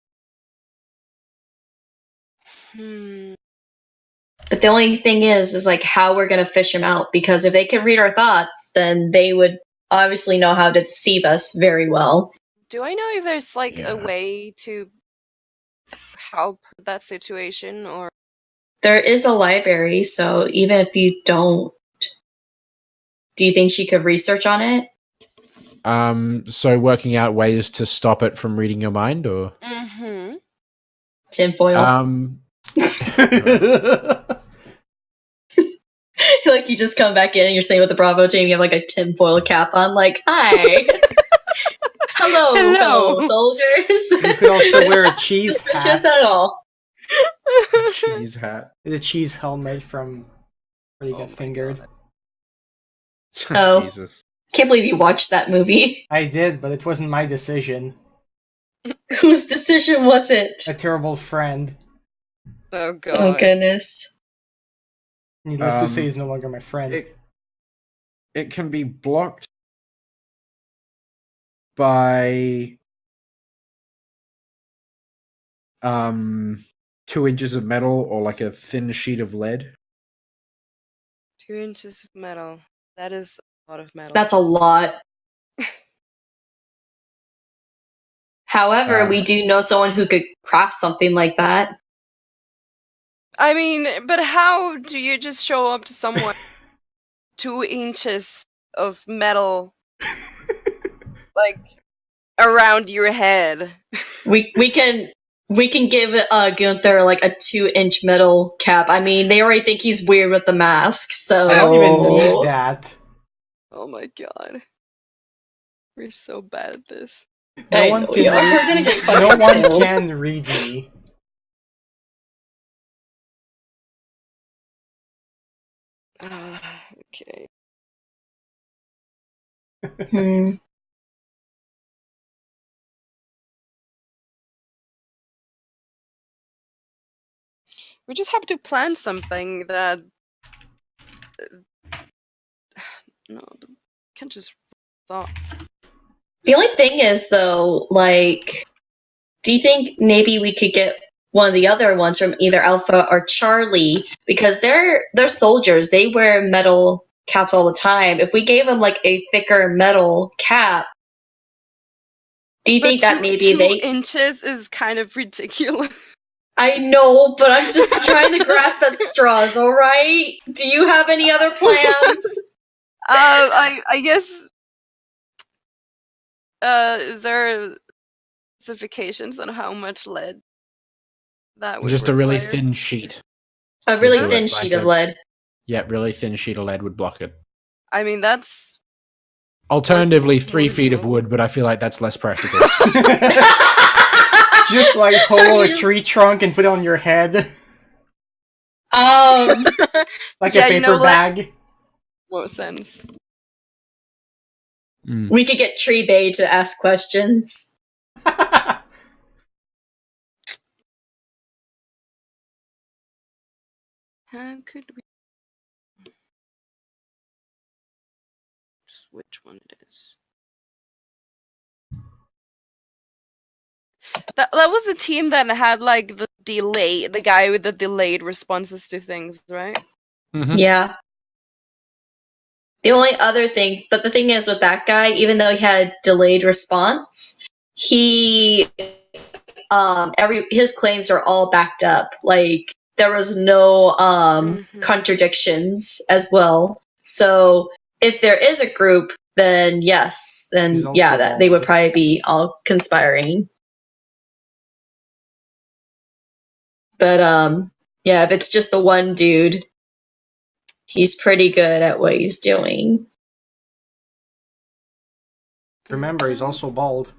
But the only thing is like how we're gonna fish them out, because if they can read our thoughts, then they would obviously know how to deceive us very well. Do I know if there's like Yeah. a way to help that situation, or There is a library, so even if you don't, do you think she could research on it? So working out ways to stop it from reading your mind, or Tinfoil. Like you just come back in and you're staying with the Bravo team, you have like a tinfoil cap on, like, hi. Hello, fellow soldiers. You could also wear a cheese Suspicious hat. at all. cheese hat. The cheese helmet from where you Oh got my fingered. God. Oh. Jesus. Can't believe you watched that movie. I did, but it wasn't my decision. Whose decision was it? A terrible friend. Oh god. Oh goodness. Needless to say, he's no longer my friend. It can be blocked by 2 inches of metal or like a thin sheet of lead. 2 inches of metal. That is a lot of metal. That's a lot. However, we do know someone who could craft something like that. I mean, but how do you just show up to someone 2 inches of metal like around your head? We can give Gunther like a 2-inch metal cap. I mean, they already think he's weird with the mask, so I don't even need that. Oh my god. We're so bad at this. No one can We're gonna get no fucking one killed. can read me. Okay. We just have to plan something that no, can't just thoughts. The only thing is, though, like, do you think maybe we could get one of the other ones from either Alpha or Charlie? Because they're soldiers. They wear metal caps all the time. If we gave them, like, a thicker metal cap, do you think that maybe 2 inches is kind of ridiculous. I know, but I'm just trying to grasp at straws, alright? Do you have any other plans? I guess is there specifications on how much lead that would Just a really require? thin sheet. A really do thin it, sheet like of lead. Yeah, really thin sheet of lead would block it. I mean, that's Alternatively, 3 feet of wood, but I feel like that's less practical. Just like hollow a tree trunk and put it on your head. Like yeah, a paper bag. What sense? We could get Tree Bay to ask questions. How could we? Which one it is? That was the team that had like the guy with the delayed responses to things, right? Mhm. Yeah. The only other thing, but the thing is with that guy, even though he had delayed response, he his claims are all backed up. Like there was no contradictions as well. So if there is a group, then yes, then He's yeah, also that they would bald. probably be all conspiring. But yeah, if it's just the one dude, he's pretty good at what he's doing. Remember, he's also bald.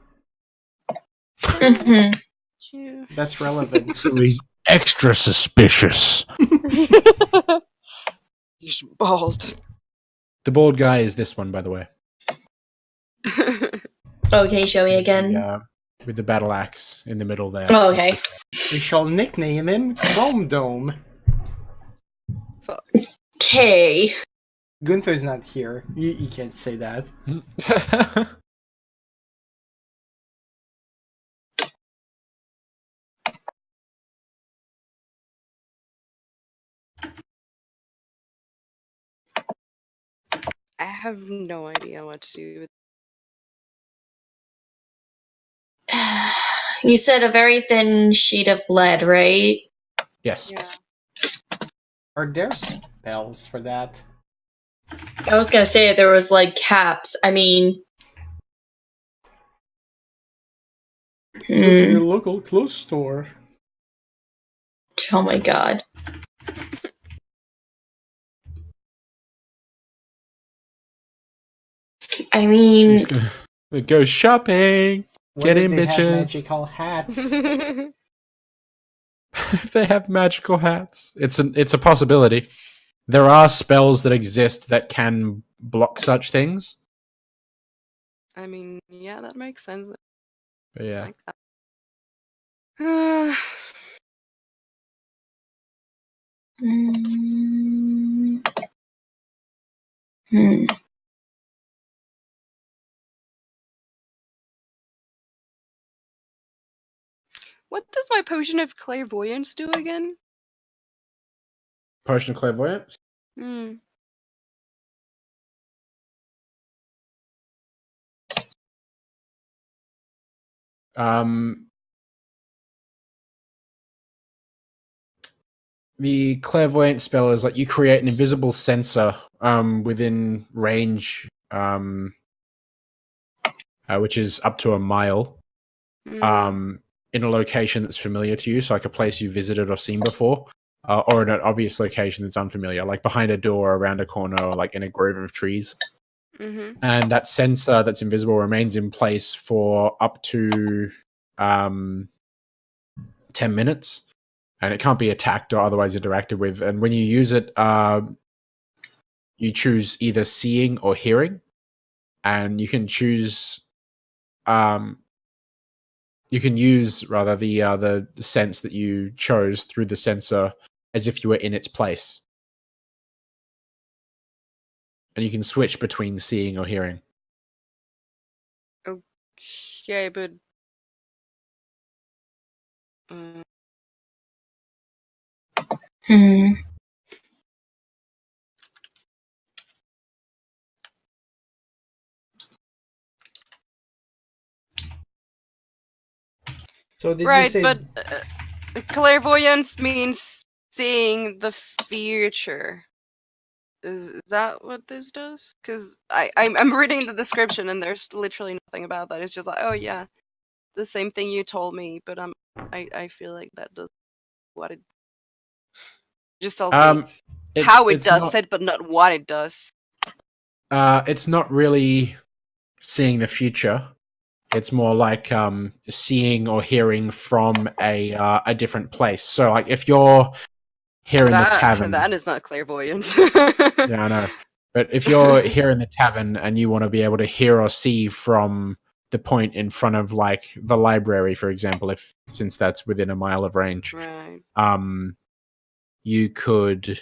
Mhm. That's relevant. So he's extra suspicious. He's bald. The bald guy is this one, by the way. Oh, can you show me again? With the battle axe in the middle there. Oh, That's okay. this guy. We shall nickname him Chrome Dome. Fuck. Okay. Gunther's not here. You can't say that. I have no idea what to do with. You said a very thin sheet of lead, right? Yes. Yeah. Are there spells for that? I was gonna say there was like caps. I mean, Go to your hmm. local clothes store. Oh my god. I mean, He's gonna go shopping. What Get if in, they have bitches. magical hats? If they have magical hats, it's a possibility. There are spells that exist that can block such things. I mean, yeah, that makes sense. But yeah. Like that. mm, hmm. What does my potion of clairvoyance do again? Potion of clairvoyance. Hmm. The clairvoyant spell is like you create an invisible sensor within range, which is up to a mile, Mm. in a location that's familiar to you, so like a place you visited or seen before, or in an obvious location that's unfamiliar, like behind a door, around a corner, or like in a grove of trees. Mm-hmm. And that sensor that's invisible remains in place for up to 10 minutes, and it can't be attacked or otherwise interacted with. And when you use it, you choose either seeing or hearing, and you can choose. You can use rather the sense that you chose through the sensor as if you were in its place, and you can switch between seeing or hearing. Okay, but Hmm. So did you right, say but clairvoyance means seeing the future. Is that what this does? Because I'm reading the description and there's literally nothing about that. It's just like, oh yeah, the same thing you told me, but I feel like that does what it just tells me how it does it, but not what it does. It's not really seeing the future. It's more like seeing or hearing from a different place. So, like, if you're here in the tavern, that is not clairvoyance. yeah, I know. But if you're here in the tavern and you want to be able to hear or see from the point in front of, like, the library, for example, since that's within a mile of range, Right. you could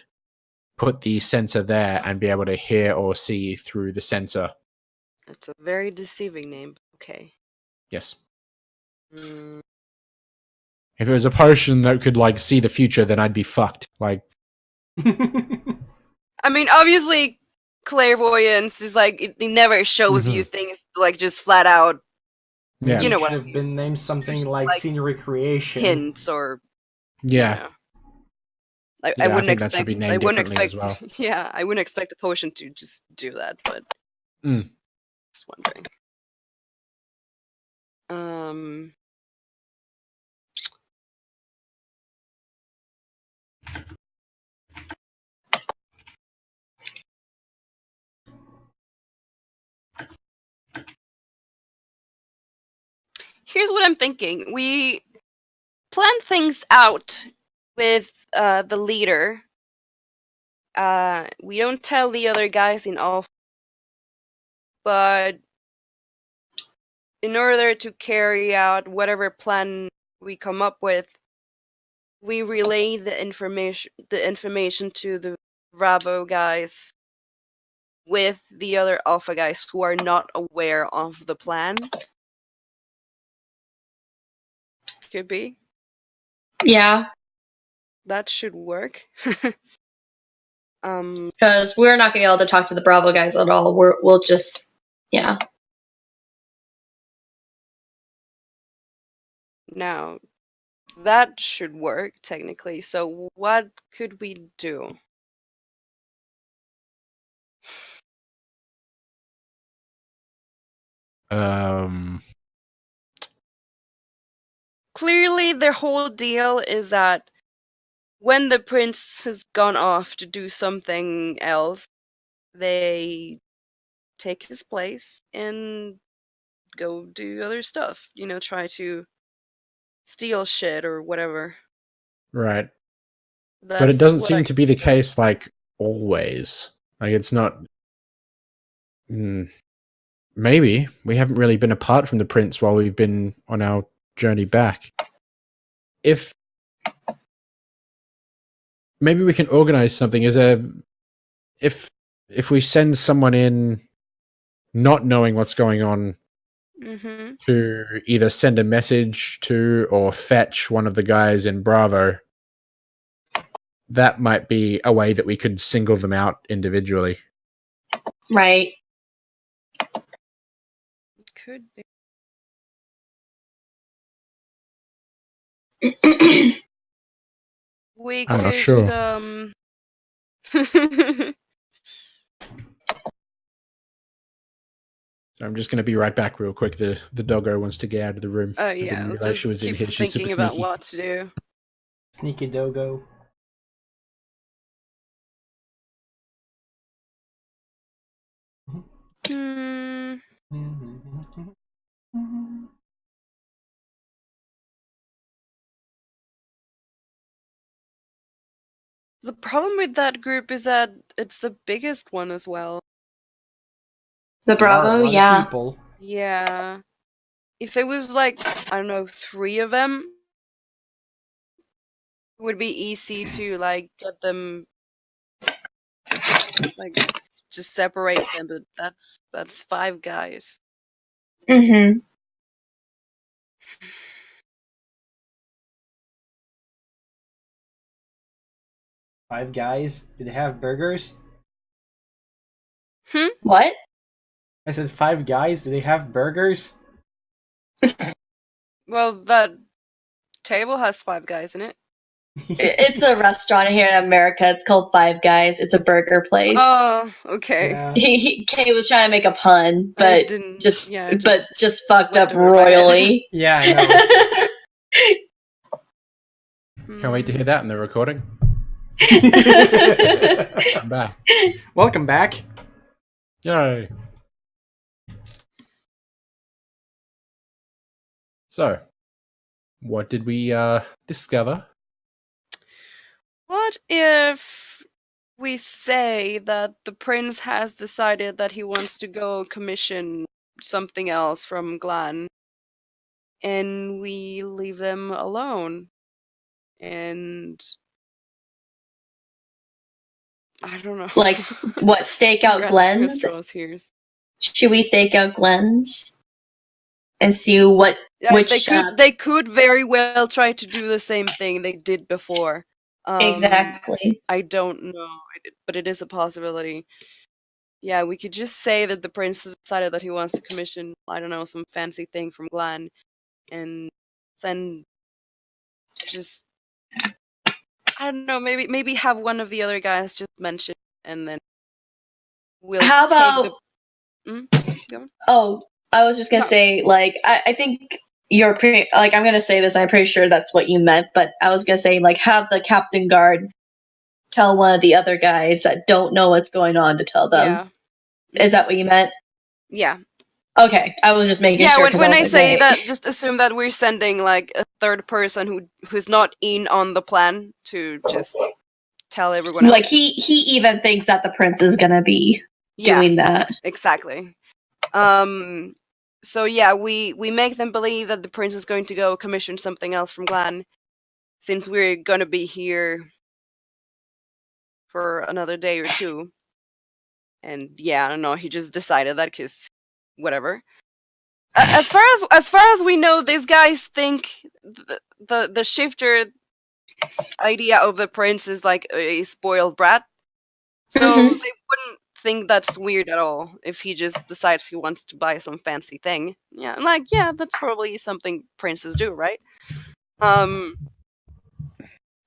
put the sensor there and be able to hear or see through the sensor. It's a very deceiving name. Okay. Yes. If it was a potion that could like see the future, then I'd be fucked. Like, I mean, obviously, clairvoyance is like it never shows you things like just flat out yeah, Maybe You know it what should I have mean. been named something There's, like like, scenery creation. hints or yeah, you know. I yeah. I wouldn't think that should expect. be I named wouldn't differently as expect. well. Yeah, I wouldn't expect a potion to just do that, but Mm. just wondering. Um. Here's what I'm thinking. We plan things out with the leader. We don't tell the other guys in off, but in order to carry out whatever plan we come up with, we relay the information to the Rabo guys with the other Alpha guys who are not aware of the plan. Could be. Yeah, That should work. because we're not gonna be able to talk to the Bravo guys at all. We'll just yeah. Now, that should work technically. So what could we do? Um, Clearly, their whole deal is that when the prince has gone off to do something else, they take his place and go do other stuff. You know, try to steal shit or whatever. right. That's But it doesn't what seem to be the case, like, always. Like, it's not... Maybe. We haven't really been apart from the prince while we've been on our journey back. If... Maybe we can organize something as a... If we send someone in not knowing what's going on Mm-hmm. to either send a message to or fetch one of the guys in Bravo, that might be a way that we could single them out individually. Right. Could be. We I'm could, not sure. I'm just going to be right back real quick. The doggo wants to get out of the room. Oh I yeah, didn't I'll realize she just was in keep here. She's super thinking about sneaky. what to do. Sneaky Dogo. Hmm. The problem with that group is that it's the biggest one as well. The There are a Bravo, lot of yeah. people. Yeah. If it was like, I don't know, 3 of them, it would be easy to like get them like just separate them, but that's 5 guys. Mm-hmm. Five Guys. Do they have burgers? What? I said Five Guys. Do they have burgers? Well, that table has 5 guys in it. It's a restaurant here in America. It's called Five Guys. It's a burger place. Oh, okay. Yeah. Kay was trying to make a pun, but just fucked went up over my head. royally. Yeah, I Can't wait to hear that in the recording. I'm back. Welcome back. Yay. So, what did we discover? What if we say that the prince has decided that he wants to go commission something else from Glan, and we leave them alone? And I don't know. Like, what, stake out Grant Glenn's? Crystal's here. Should we stake out Glenn's? and see what Yeah, which they could very well try to do the same thing they did before. exactly. I don't know, but it is a possibility. Yeah, we could just say that the prince has decided that he wants to commission, I don't know, some fancy thing from Glenn, and then just, I don't know, maybe have one of the other guys just mention, and then we'll How take about the. Go on. Oh, I was just gonna No. say, like, I think you're pretty, like, I'm gonna say this, I'm pretty sure that's what you meant, but I was gonna say, like, have the captain guard tell one of the other guys that don't know what's going on to tell them. Yeah. Is that what you meant? Yeah. Okay, I was just making Yeah, sure, because when I was I like, say wait. that, just assume that we're sending like a third person who's not in on the plan to just tell everyone else. Like, he even thinks that the prince is gonna be doing that. Exactly. So yeah, we make them believe that the prince is going to go commission something else from Glenn, since we're gonna be here for another day or two. And yeah, I don't know, he just decided that because whatever. As far as we know, these guys think the shifter idea of the prince is like a spoiled brat, so Mhm. they wouldn't think that's weird at all if he just decides he wants to buy some fancy thing. Yeah, I'm like, yeah, that's probably something princes do, right?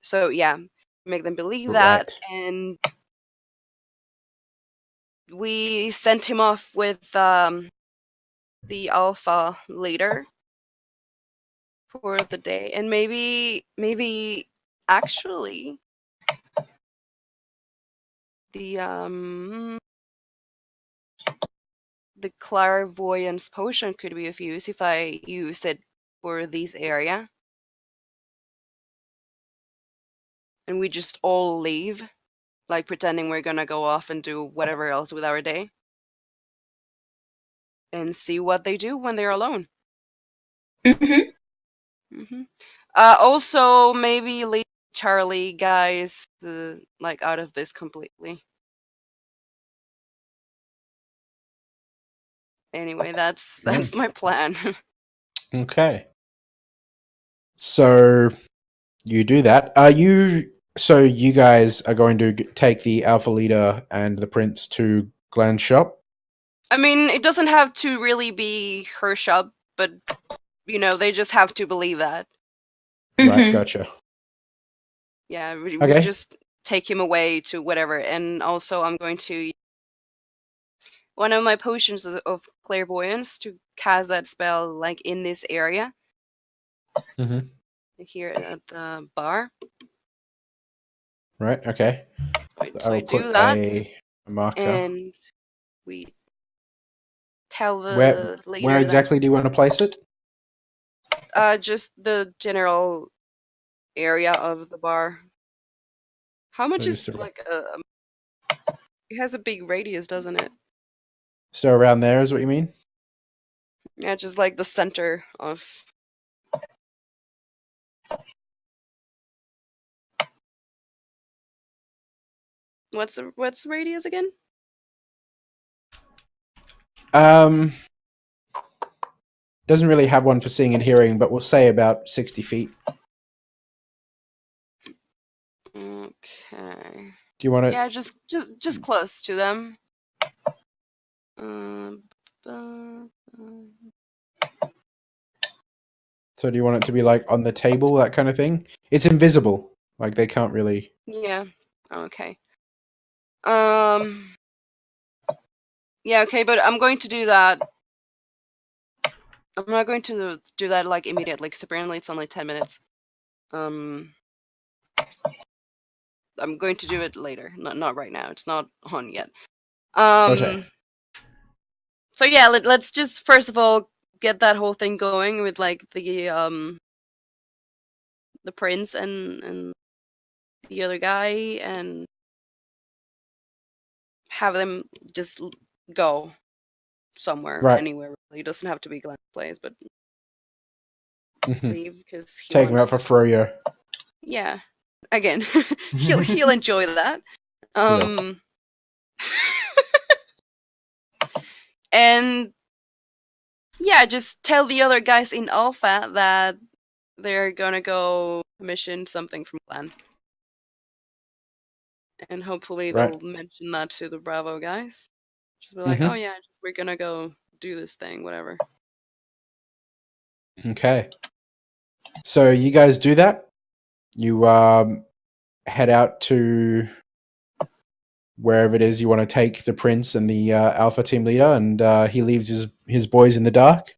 So yeah, make them believe that, Right. and we sent him off with the alpha later for the day, and maybe actually the the clairvoyance potion could be of use if I used it for this area, and we just all leave, like pretending we're gonna go off and do whatever else with our day, and see what they do when they're alone. Mhm. hmm Also, maybe leave Charlie guys like out of this completely. Anyway, that's my plan. Okay. So you do that. So you guys are going to take the Alpha Leader and the Prince to Glenn's shop? I mean, it doesn't have to really be her shop, but they just have to believe that. Right, Mhm. gotcha. Yeah, we Okay. just take him away to whatever, and also I'm going to one of my potions of clairvoyance to cast that spell like in this area Mm-hmm. here at the bar. Right, okay. Right, I so I will put do that, a marker. and we tell Where the leader exactly do you want to place it? just the general area of the bar. How much So just is like it has a big radius, doesn't it? so around there is what you mean? Yeah, just like the center of. What's the radius again? Doesn't really have one for seeing and hearing, but we'll say about 60 feet. Okay. Do you want it? Yeah, just close to them. Uh, So do you want it to be like on the table, that kind of thing? It's invisible. Like they can't really. yeah. Okay. Yeah. Okay, but I'm going to do that. I'm not going to do that like immediately because apparently it's only 10 minutes. I'm going to do it later. Not right now. It's not on yet. Okay. So yeah, let's just first of all get that whole thing going with like the prince and the other guy, and have them just go somewhere, Right. anywhere. Really. It doesn't have to be Glenn's place, but Mhm. leave because he Take him out wants. for froyo. Yeah, again, he'll enjoy that. And Yeah, just tell the other guys in Alpha that they're gonna go commission something from Clan. And hopefully Right. they'll mention that to the Bravo guys. Just be like, oh yeah, we're gonna go do this thing, whatever. Okay. So you guys do that. You head out to wherever it is you want to take the prince and the alpha team leader, and he leaves his boys in the dark.